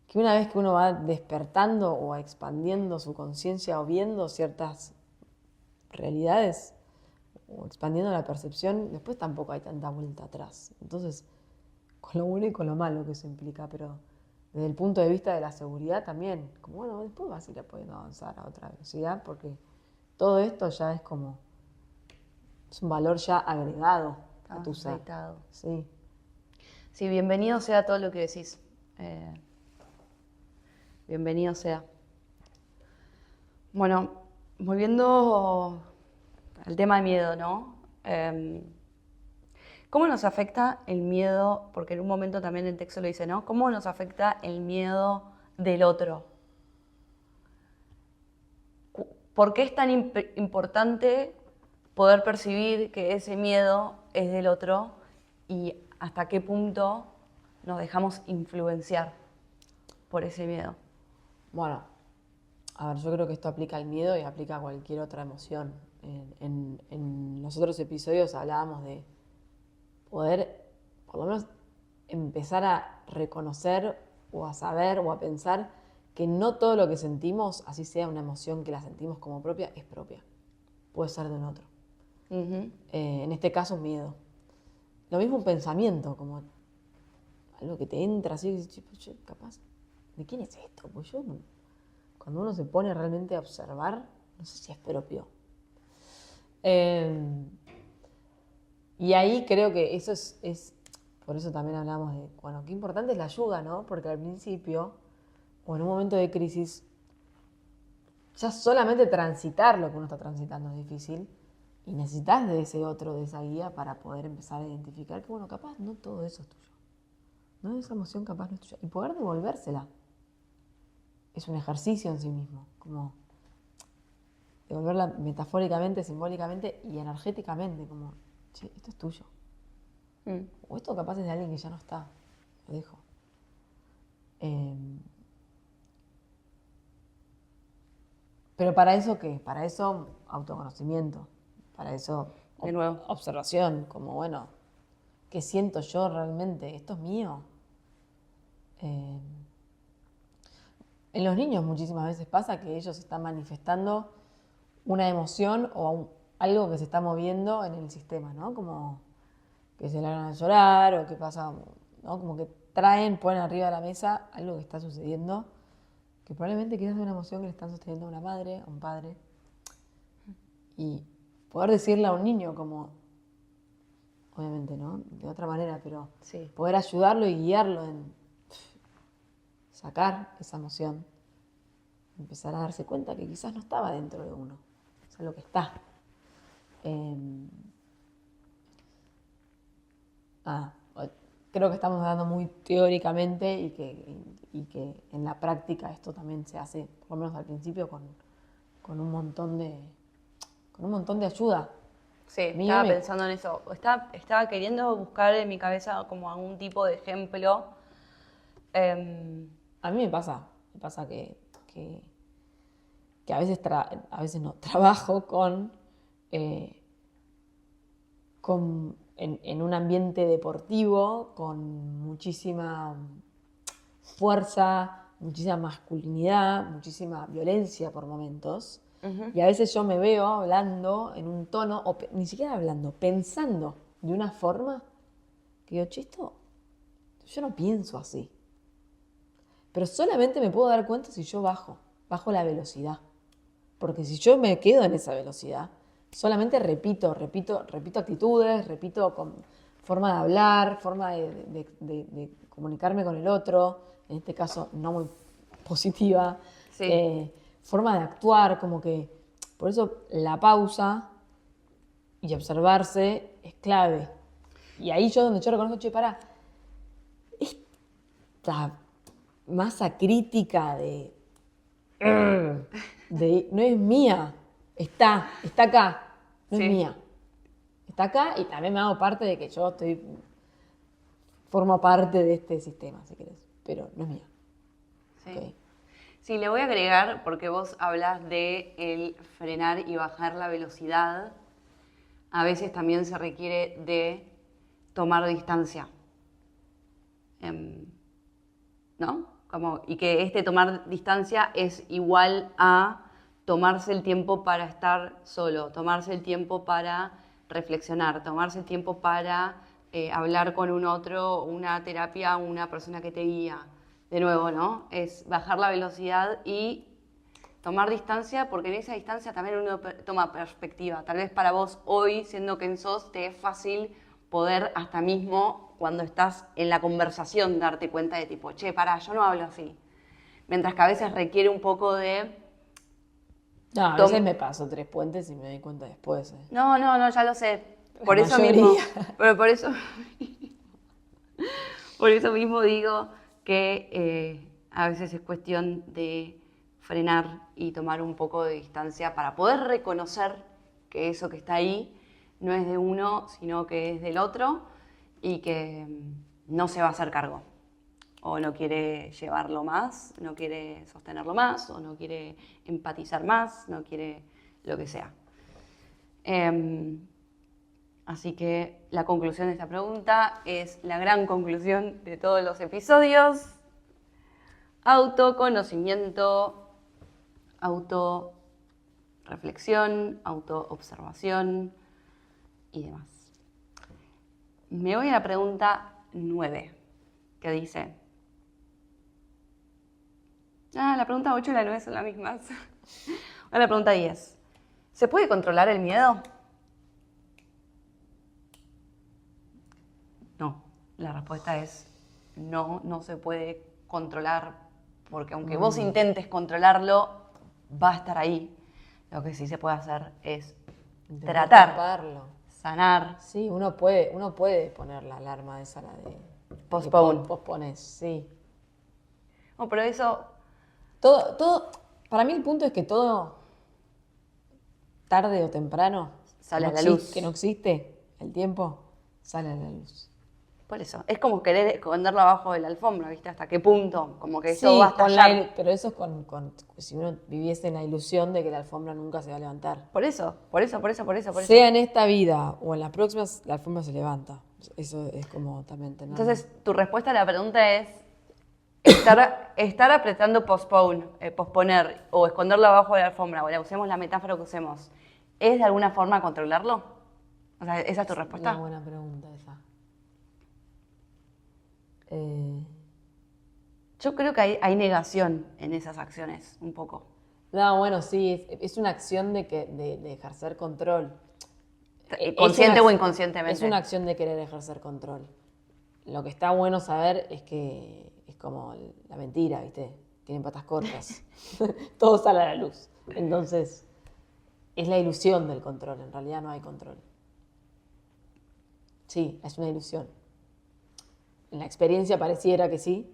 que una vez que uno va despertando o expandiendo su conciencia o viendo ciertas realidades o expandiendo la percepción, después tampoco hay tanta vuelta atrás. Entonces, con lo bueno y con lo malo que eso implica, pero desde el punto de vista de la seguridad también, como bueno, después vas a ir pudiendo avanzar a otra velocidad porque todo esto ya es un valor ya agregado a tu ser. Aceitado. Sí. Sí, bienvenido sea todo lo que decís. Bienvenido sea. Bueno, volviendo al tema de miedo, ¿no? ¿Cómo nos afecta el miedo? Porque en un momento también el texto lo dice, ¿no? ¿Cómo nos afecta el miedo del otro? ¿Por qué es tan importante poder percibir que ese miedo es del otro y hasta qué punto nos dejamos influenciar por ese miedo? Bueno, a ver, yo creo que esto aplica al miedo y aplica a cualquier otra emoción. En los otros episodios hablábamos de poder, por lo menos, empezar a reconocer o a saber o a pensar que no todo lo que sentimos, así sea una emoción que la sentimos como propia, es propia. Puede ser de un otro. En este caso, miedo. Lo mismo un pensamiento, como algo que te entra así, y dices, "Che, capaz, ¿de quién es esto?" Pues yo, cuando uno se pone realmente a observar, no sé si es propio. Y ahí creo que eso es, por eso también hablamos de, bueno, qué importante es la ayuda, ¿no? Porque al principio, o en un momento de crisis, ya solamente transitar lo que uno está transitando es difícil y necesitas de ese otro, de esa guía para poder empezar a identificar que, bueno, capaz no todo eso es tuyo. No, esa emoción capaz no es tuya. Y poder devolvérsela. Es un ejercicio en sí mismo, como devolverla metafóricamente, simbólicamente y energéticamente, como, che, esto es tuyo. O esto capaz es de alguien que ya no está, lo dejo. Pero para eso, ¿qué? Para eso, autoconocimiento. Para eso, De nuevo. observación, como, bueno, ¿qué siento yo realmente? ¿Esto es mío? En los niños muchísimas veces pasa que ellos están manifestando una emoción o algo que se está moviendo en el sistema, ¿no? Como que se largan a llorar o que pasa, ¿no? Como que ponen arriba de la mesa algo que está sucediendo, que probablemente quizás es una emoción que le están sosteniendo a una madre, a un padre. Y poder decirle a un niño como, obviamente, ¿no? De otra manera, pero Sí. poder ayudarlo y guiarlo en sacar esa emoción, empezar a darse cuenta que quizás no estaba dentro de uno, o sea, lo que está. Creo que estamos hablando muy teóricamente y que en la práctica esto también se hace, por lo menos al principio, con un montón de ayuda. Sí, estaba pensando en eso. Estaba queriendo buscar en mi cabeza como algún tipo de ejemplo. A mí me pasa que a veces no, trabajo en un ambiente deportivo con muchísima fuerza, muchísima masculinidad, muchísima violencia por momentos. Y a veces yo me veo hablando en un tono, o ni siquiera hablando, pensando de una forma que digo, che, esto, yo no pienso así. Pero solamente me puedo dar cuenta si yo bajo la velocidad. Porque si yo me quedo en esa velocidad, solamente repito actitudes, repito forma de hablar, forma de comunicarme con el otro, en este caso no muy positiva, Sí. forma de actuar, como que, por eso la pausa y observarse es clave. Y ahí donde yo reconozco, che, pará, esta masa crítica no es mía, está acá, no es Sí. mía. Está acá y también me hago parte de que formo parte de este sistema, si querés, pero no es mía. Sí. Okay. Sí, le voy a agregar, porque vos hablas de el frenar y bajar la velocidad, a veces también se requiere de tomar distancia. ¿No? Y que este tomar distancia es igual a tomarse el tiempo para estar solo, tomarse el tiempo para reflexionar, tomarse el tiempo para hablar con un otro, una terapia, una persona que te guía. De nuevo, ¿no? Es bajar la velocidad y tomar distancia, porque en esa distancia también uno toma perspectiva. Tal vez para vos hoy, siendo quien sos, te es fácil poder hasta mismo, cuando estás en la conversación, darte cuenta de tipo, che, pará, yo no hablo así. Mientras que a veces requiere un poco de... No, a veces me paso 3 puentes y me doy cuenta después. No, ya lo sé. Por La eso mayoría. mismo. Pero por eso... Por eso mismo digo que a veces es cuestión de frenar y tomar un poco de distancia para poder reconocer que eso que está ahí no es de uno, sino que es del otro y que no se va a hacer cargo. O no quiere llevarlo más, no quiere sostenerlo más, o no quiere empatizar más, no quiere lo que sea. Así que la conclusión de esta pregunta es la gran conclusión de todos los episodios. Autoconocimiento, autorreflexión, autoobservación y demás. Me voy a la pregunta 9, que dice... la pregunta 8 y la 9 son las mismas. Ahora la pregunta 10. ¿Se puede controlar el miedo? No, la respuesta es no, no se puede controlar, porque aunque vos intentes controlarlo, va a estar ahí. Lo que sí se puede hacer es Intentar tratar, taparlo. sanar, Sí, uno puede poner la alarma esa, la de postpone. que pospones, sí. Oh, pero eso, Todo, para mí el punto es que todo, tarde o temprano, sale a la luz. que no existe, el tiempo, sale a la luz. por eso, es como querer esconderlo abajo de la alfombra, ¿viste? ¿Hasta qué punto? Como que Sí, eso va a estallar. pero eso es si uno viviese en la ilusión de que la alfombra nunca se va a levantar. Por eso. Sea en esta vida o en las próximas, la alfombra se levanta. Eso es como también tener. Entonces, tu respuesta a la pregunta es estar apretando posponer o esconderlo abajo de la alfombra, o usemos la metáfora que usemos, ¿es de alguna forma controlarlo? O sea, ¿esa es tu respuesta? Una buena pregunta esa. Yo creo que hay negación en esas acciones, un poco. No, bueno, sí, es una acción de ejercer control. Consciente o inconscientemente. Es una acción de querer ejercer control. Lo que está bueno saber es que es como la mentira, ¿viste? Tienen patas cortas. Todo sale a la luz. Entonces, es la ilusión del control. En realidad no hay control. Sí, es una ilusión. En la experiencia pareciera que sí.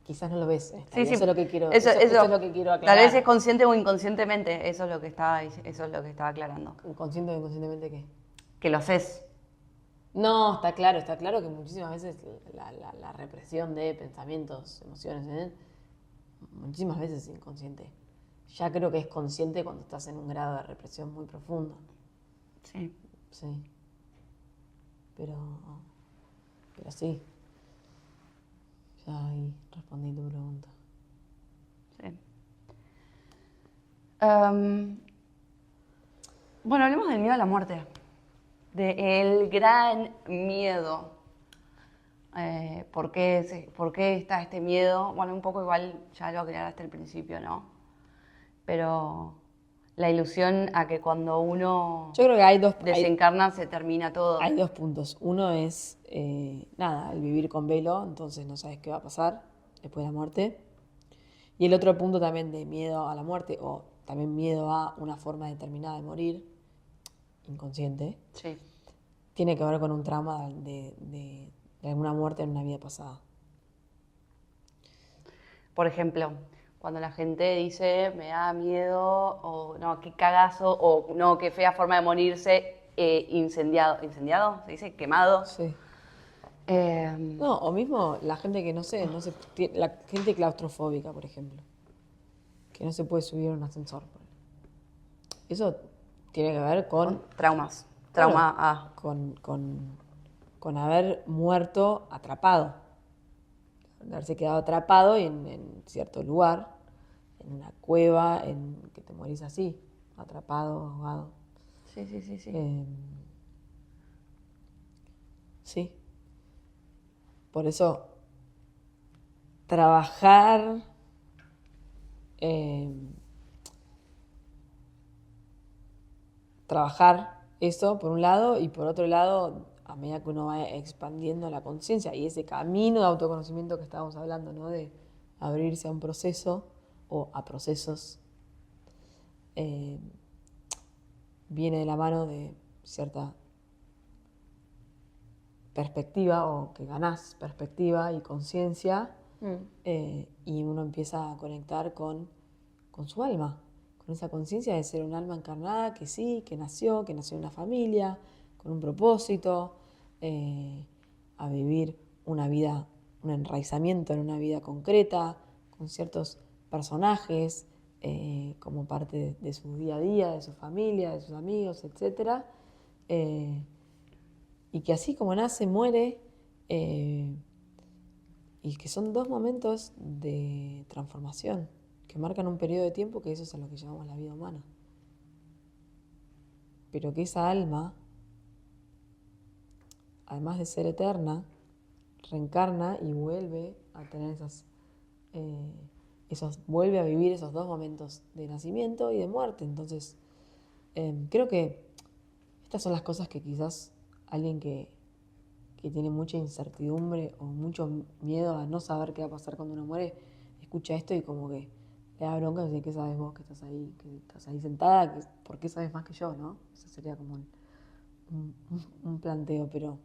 Quizás no lo ves. Sí. Eso es lo que quiero, eso es lo que quiero aclarar. Tal vez es consciente o inconscientemente, eso es lo que estaba aclarando. ¿Consciente o inconscientemente qué? Que lo haces. No, está claro que muchísimas veces la represión de pensamientos, emociones, muchísimas veces es inconsciente. Ya creo que es consciente cuando estás en un grado de represión muy profundo. Sí. Sí. Pero sí. Ya ahí respondí tu pregunta. Sí. Bueno, hablemos del miedo a la muerte. Del gran miedo por qué está este miedo. Bueno, un poco igual ya lo aclaraste al principio, ¿no? Pero la ilusión a que cuando uno Yo creo que desencarna se termina todo. hay dos puntos. Uno es, nada, el vivir con velo, entonces no sabes qué va a pasar después de la muerte. Y el otro punto también de miedo a la muerte, o también miedo a una forma determinada de morir, inconsciente, Sí. tiene que ver con un trauma de alguna muerte en una vida pasada. Por ejemplo, cuando la gente dice me da miedo, o no, qué cagazo, o no, qué fea forma de morirse, incendiado. ¿Incendiado? ¿Se dice? ¿Quemado? Sí. Eh, No, o mismo la gente que la gente claustrofóbica, por ejemplo, que no se puede subir a un ascensor. Eso tiene que ver con traumas. claro, Trauma A. con haber muerto atrapado, de haberse quedado atrapado en cierto lugar, en una cueva, en que te morís así, atrapado, ahogado. Sí, sí, sí, sí. Sí. Por eso, trabajar eso por un lado y por otro lado, a medida que uno va expandiendo la conciencia y ese camino de autoconocimiento que estábamos hablando, ¿no? De abrirse a un proceso o a procesos, viene de la mano de cierta perspectiva o que ganás perspectiva y conciencia y uno empieza a conectar con su alma, con esa conciencia de ser un alma encarnada que sí, que nació en una familia, con un propósito, a vivir una vida, un enraizamiento en una vida concreta, con ciertos personajes como parte de su día a día, de su familia, de sus amigos, etc. Y que así como nace, muere, y que son dos momentos de transformación que marcan un periodo de tiempo que eso es a lo que llamamos la vida humana. Pero que esa alma, además de ser eterna, reencarna y vuelve a tener vuelve a vivir esos dos momentos de nacimiento y de muerte. Entonces, creo que estas son las cosas que quizás alguien que tiene mucha incertidumbre o mucho miedo a no saber qué va a pasar cuando uno muere, escucha esto y como que le da bronca y dice, ¿qué sabes vos que estás ahí sentada? ¿Por qué sabes más que yo, no? Eso sería como un planteo, pero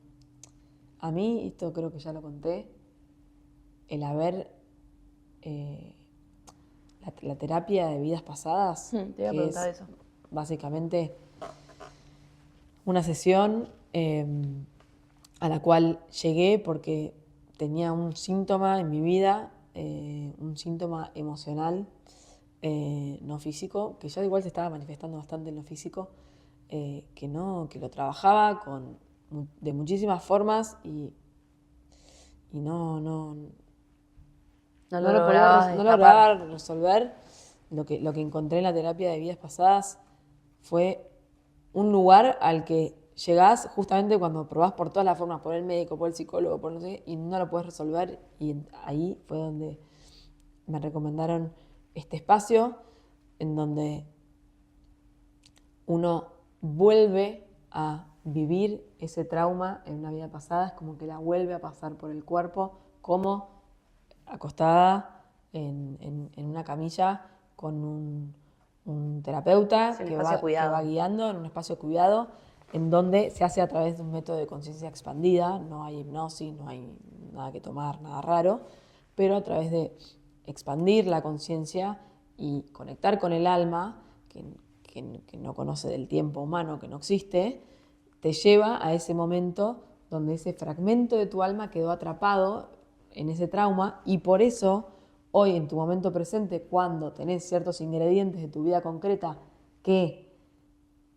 a mí, esto creo que ya lo conté, el haber la terapia de vidas pasadas, Te iba a que preguntar es eso. básicamente una sesión a la cual llegué porque tenía un síntoma en mi vida, un síntoma emocional, no físico, que ya igual se estaba manifestando bastante en lo físico, que lo trabajaba de muchísimas formas y no No lo podía, lograbas no destapar. lograba resolver. Lo que encontré en la terapia de vidas pasadas fue un lugar al que llegás justamente cuando probás por todas las formas, por el médico, por el psicólogo, por no sé qué, y no lo puedes resolver. Y ahí fue donde me recomendaron este espacio en donde uno vuelve a vivir ese trauma en una vida pasada, es como que la vuelve a pasar por el cuerpo, como acostada en una camilla con un terapeuta Sí, un que espacio cuidado. va guiando en un espacio cuidado, en donde se hace a través de un método de conciencia expandida, no hay hipnosis, no hay nada que tomar, nada raro, pero a través de expandir la conciencia y conectar con el alma, que no conoce del tiempo humano, que no existe, te lleva a ese momento donde ese fragmento de tu alma quedó atrapado en ese trauma y por eso hoy en tu momento presente, cuando tenés ciertos ingredientes de tu vida concreta que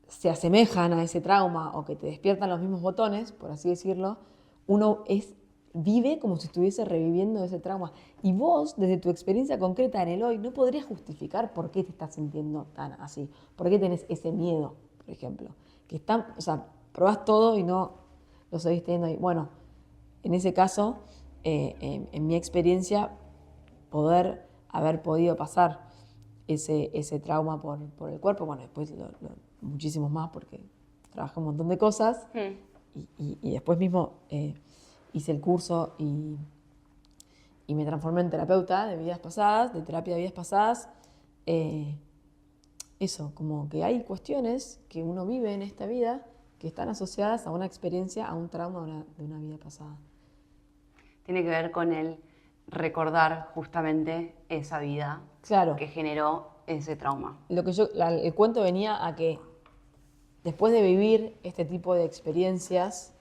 se asemejan a ese trauma o que te despiertan los mismos botones, por así decirlo, uno vive como si estuviese reviviendo ese trauma. Y vos, desde tu experiencia concreta en el hoy, no podrías justificar por qué te estás sintiendo tan así, por qué tenés ese miedo, por ejemplo. O sea, probás todo y no lo seguís teniendo ahí. Bueno, en ese caso, en mi experiencia, haber podido pasar ese trauma por el cuerpo, bueno, después muchísimos más porque trabajé un montón de cosas y después mismo hice el curso y me transformé en terapeuta de vidas pasadas, de terapia de vidas pasadas. Eso, como que hay cuestiones que uno vive en esta vida que están asociadas a una experiencia, a un trauma de una vida pasada. Tiene que ver con el recordar justamente esa vida Claro. que generó ese trauma. El cuento venía a que después de vivir este tipo de experiencias,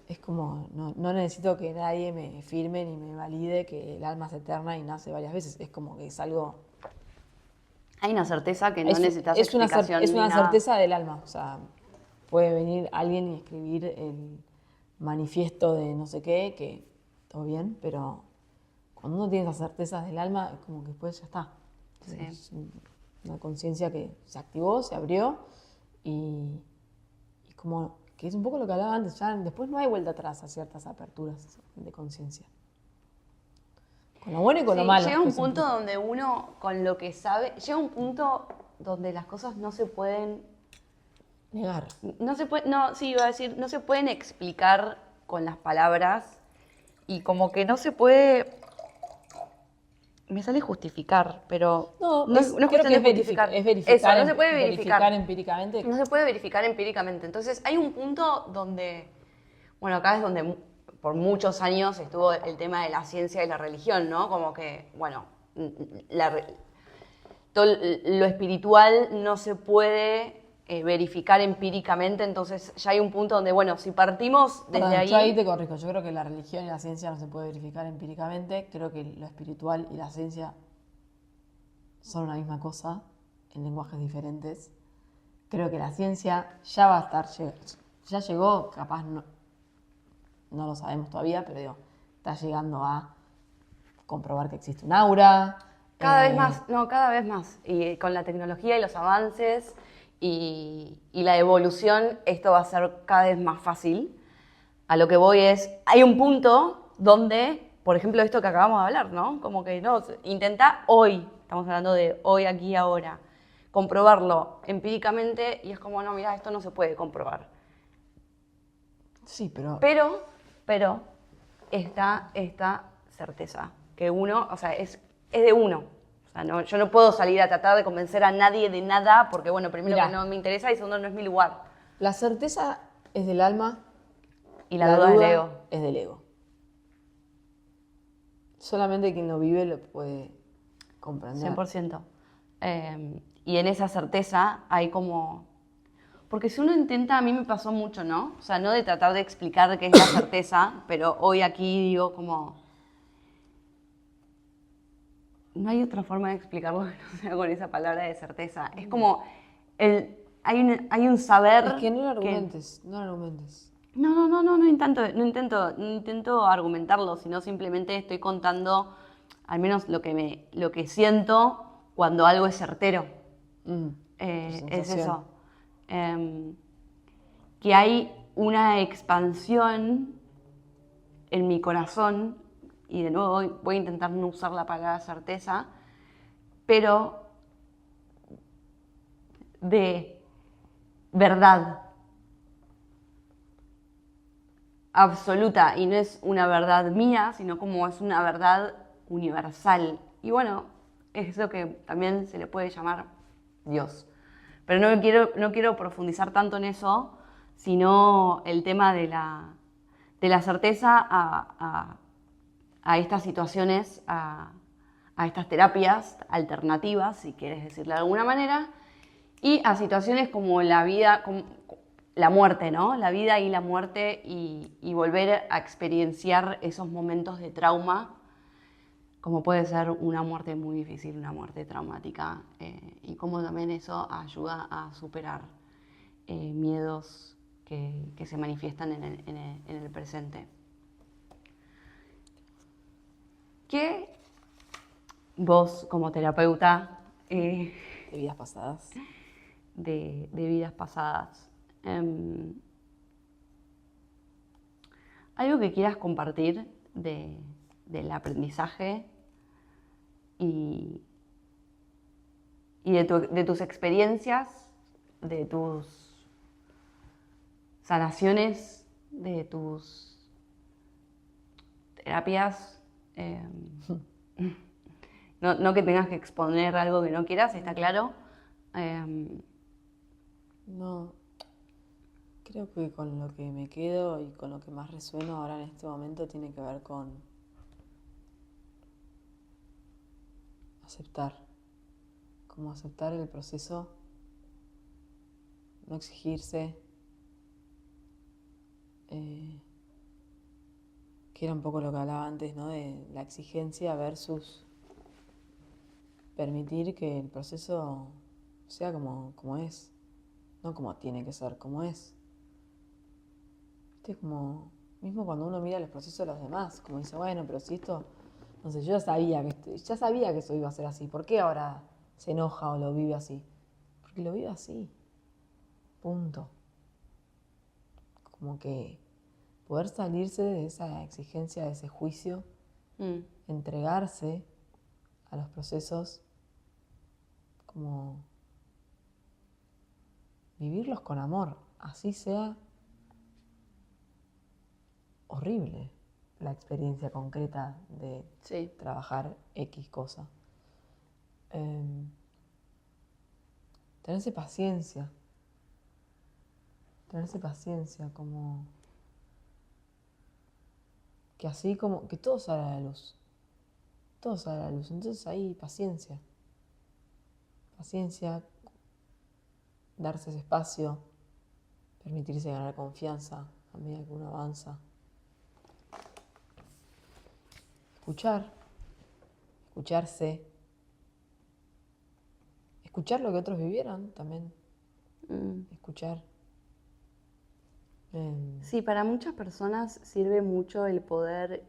es como, no necesito que nadie me firme ni me valide que el alma es eterna y nace varias veces. Es como que es algo... Hay una certeza que no necesitas explicación Es una ni nada. certeza del alma. O sea, puede venir alguien y escribir el manifiesto de no sé qué, que todo bien, pero cuando uno tiene esas certezas del alma, es como que después ya está. Sí. Es una conciencia que se activó, se abrió y como que es un poco lo que hablaba antes, ya después no hay vuelta atrás a ciertas aperturas de conciencia. Con lo bueno y con lo malo. Llega un punto donde uno, con lo que sabe, llega un punto donde las cosas no se pueden... Negar. No se puede, no, sí, iba a decir, no se pueden explicar con las palabras y como que no se puede... Me sale justificar, pero no es cuestión de justificar. Es verificar. Eso, no se puede verificar. Empíricamente. No se puede verificar empíricamente. Entonces hay un punto donde, bueno, acá es donde por muchos años estuvo el tema de la ciencia y la religión, ¿no? Como que, bueno, todo lo espiritual no se puede verificar empíricamente, entonces ya hay un punto donde, bueno, si partimos desde ahí... Yo ahí te corrijo, yo creo que la religión y la ciencia no se puede verificar empíricamente, creo que lo espiritual y la ciencia son una misma cosa, en lenguajes diferentes. Creo que la ciencia ya va a estar, ya llegó, capaz no lo sabemos todavía, pero digo, está llegando a comprobar que existe un aura. Cada vez más, no, cada vez más. Y con la tecnología y los avances y la evolución, esto va a ser cada vez más fácil. A lo que voy es, hay un punto donde, por ejemplo, esto que acabamos de hablar, ¿no? Como que no, intenta hoy, estamos hablando de hoy, aquí, ahora, comprobarlo empíricamente y es como, no, mira, esto no se puede comprobar. Sí, pero... Pero está esta certeza, que uno, o sea, es de uno. O sea, no, yo no puedo salir a tratar de convencer a nadie de nada porque, bueno, primero que no me interesa y segundo no es mi lugar. La certeza es del alma y la duda es del ego. Es del ego. Solamente quien lo vive lo puede comprender. 100%. Y en esa certeza hay como... Porque si uno intenta, a mí me pasó mucho, ¿no? O sea, no de tratar de explicar qué es la certeza, pero hoy aquí digo como... No hay otra forma de explicarlo que no sea con esa palabra de certeza. Es como... Hay un saber... Es que no lo argumentes, no lo argumentes. No intento argumentarlo, sino simplemente estoy contando al menos lo que siento cuando algo es certero. Es eso. Que hay una expansión en mi corazón, y de nuevo voy a intentar no usar la palabra certeza, pero de verdad absoluta, y no es una verdad mía, sino como es una verdad universal. Y bueno, es eso que también se le puede llamar Dios. Pero no quiero profundizar tanto en eso, sino el tema de la certeza a estas situaciones, a estas terapias alternativas, si quieres decirlo de alguna manera, y a situaciones como la vida, como la muerte, ¿no? La vida y la muerte y volver a experienciar esos momentos de trauma, como puede ser una muerte muy difícil, una muerte traumática, y cómo también eso ayuda a superar miedos que se manifiestan en el presente. ¿Qué vos, como terapeuta de vidas pasadas, de vidas pasadas, ¿Algo que quieras compartir del aprendizaje y de tus experiencias, de tus sanaciones, de tus terapias? No que tengas que exponer algo que no quieras, está claro. No, creo que con lo que me quedo y con lo que más resueno ahora en este momento tiene que ver con aceptar, como aceptar el proceso, no exigirse, que era un poco lo que hablaba antes, ¿no? De la exigencia versus permitir que el proceso sea como es, no como tiene que ser, como es. ¿Viste? Como, mismo cuando uno mira los procesos de los demás, como dice, bueno, pero si esto, no sé, yo ya sabía que eso iba a ser así, ¿por qué ahora se enoja o lo vive así? Porque lo vive así, punto. Como que poder salirse de esa exigencia, de ese juicio, entregarse a los procesos, como vivirlos con amor, así sea horrible la experiencia concreta de trabajar X cosa. Tenerse paciencia, como que así como que todo sale a la luz, entonces ahí paciencia, darse ese espacio, permitirse ganar confianza a medida que uno avanza, escucharse, escuchar lo que otros vivieron también, escuchar. Sí, para muchas personas sirve mucho el poder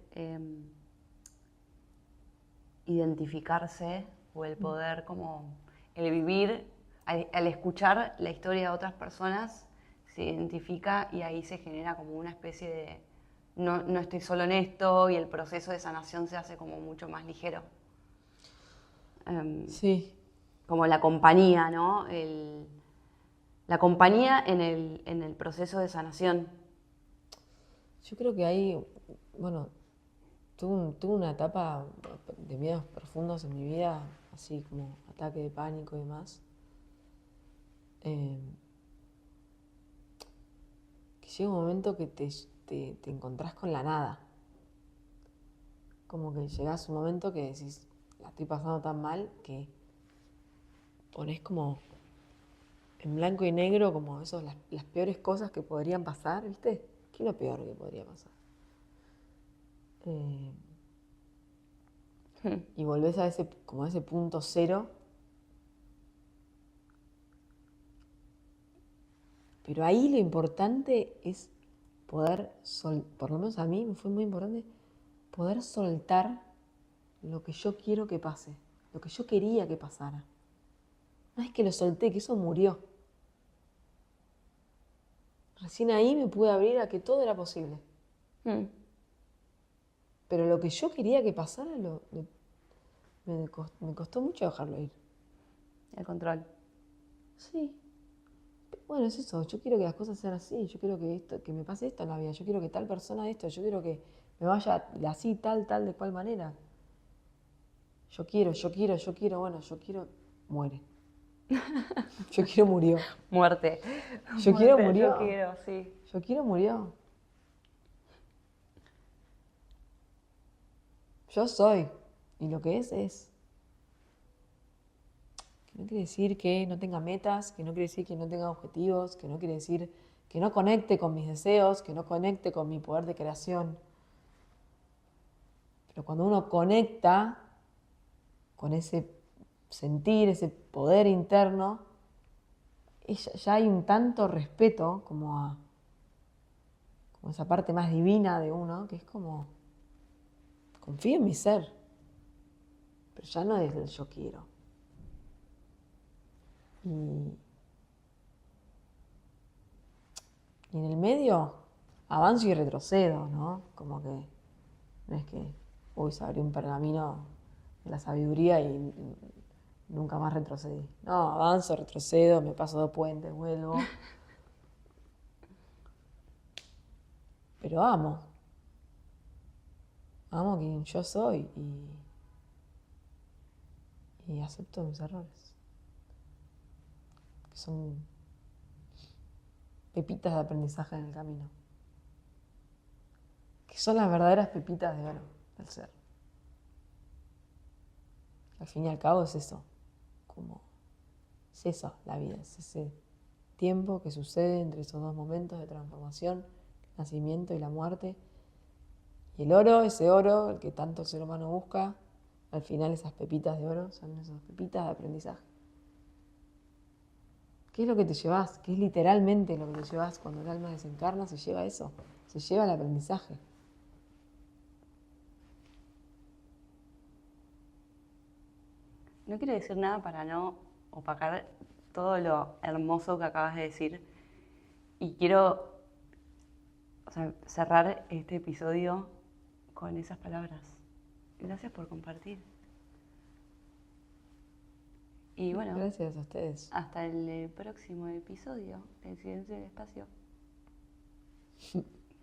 identificarse o el poder como el vivir, al escuchar la historia de otras personas, se identifica y ahí se genera como una especie de no estoy solo en esto y el proceso de sanación se hace como mucho más ligero. Sí. Como la compañía, ¿no? La compañía en el proceso de sanación. Yo creo que ahí, bueno, tuve una etapa de miedos profundos en mi vida, así como ataque de pánico y demás. Que llega un momento que te encontrás con la nada. Como que llegás a un momento que decís, la estoy pasando tan mal que ponés como en blanco y negro como las peores cosas que podrían pasar, ¿viste? ¿Qué es lo peor que podría pasar? Y volvés a ese punto cero. Pero ahí lo importante es poder, por lo menos a mí me fue muy importante, poder soltar lo que yo quiero que pase, lo que yo quería que pasara. No es que lo solté, que eso murió. Recién ahí me pude abrir a que todo era posible. Pero lo que yo quería que pasara, me costó mucho dejarlo ir. El control. Sí. Bueno, es eso, yo quiero que las cosas sean así, yo quiero que me pase esto en la vida, yo quiero que tal persona esto, yo quiero que me vaya así, tal, de cual manera. Yo quiero, bueno, yo quiero, muere. Yo quiero, murió. Muerte. Yo quiero, murió. Yo quiero, sí. Yo quiero, murió. Yo soy. Y lo que es. Que no quiere decir que no tenga metas, que no quiere decir que no tenga objetivos, que no quiere decir que no conecte con mis deseos, que no conecte con mi poder de creación. Pero cuando uno conecta con ese sentir, ese poder interno, ya hay un tanto respeto como esa parte más divina de uno, que es como, confío en mi ser, pero ya no es el yo quiero. Y en el medio, avanzo y retrocedo, ¿no? Como que no es que, uy, se abrió un pergamino de la sabiduría y nunca más retrocedí. No, avanzo, retrocedo, me paso 2 puentes, vuelvo. Pero amo quien yo soy y acepto mis errores, que son pepitas de aprendizaje en el camino, que son las verdaderas pepitas de oro del ser. Al fin y al cabo es eso, como es eso la vida, es ese tiempo que sucede entre esos 2 momentos de transformación, el nacimiento y la muerte. Y el oro, ese oro, el que tanto el ser humano busca, al final esas pepitas de oro son esas pepitas de aprendizaje. ¿Qué es lo que te llevas? ¿Qué es literalmente lo que te llevas cuando el alma desencarna? Se lleva eso, se lleva el aprendizaje. No quiero decir nada para no opacar todo lo hermoso que acabas de decir. Y quiero, o sea, cerrar este episodio con esas palabras. Gracias por compartir. Y bueno, Gracias a ustedes. hasta el próximo episodio de Silencio del Espacio.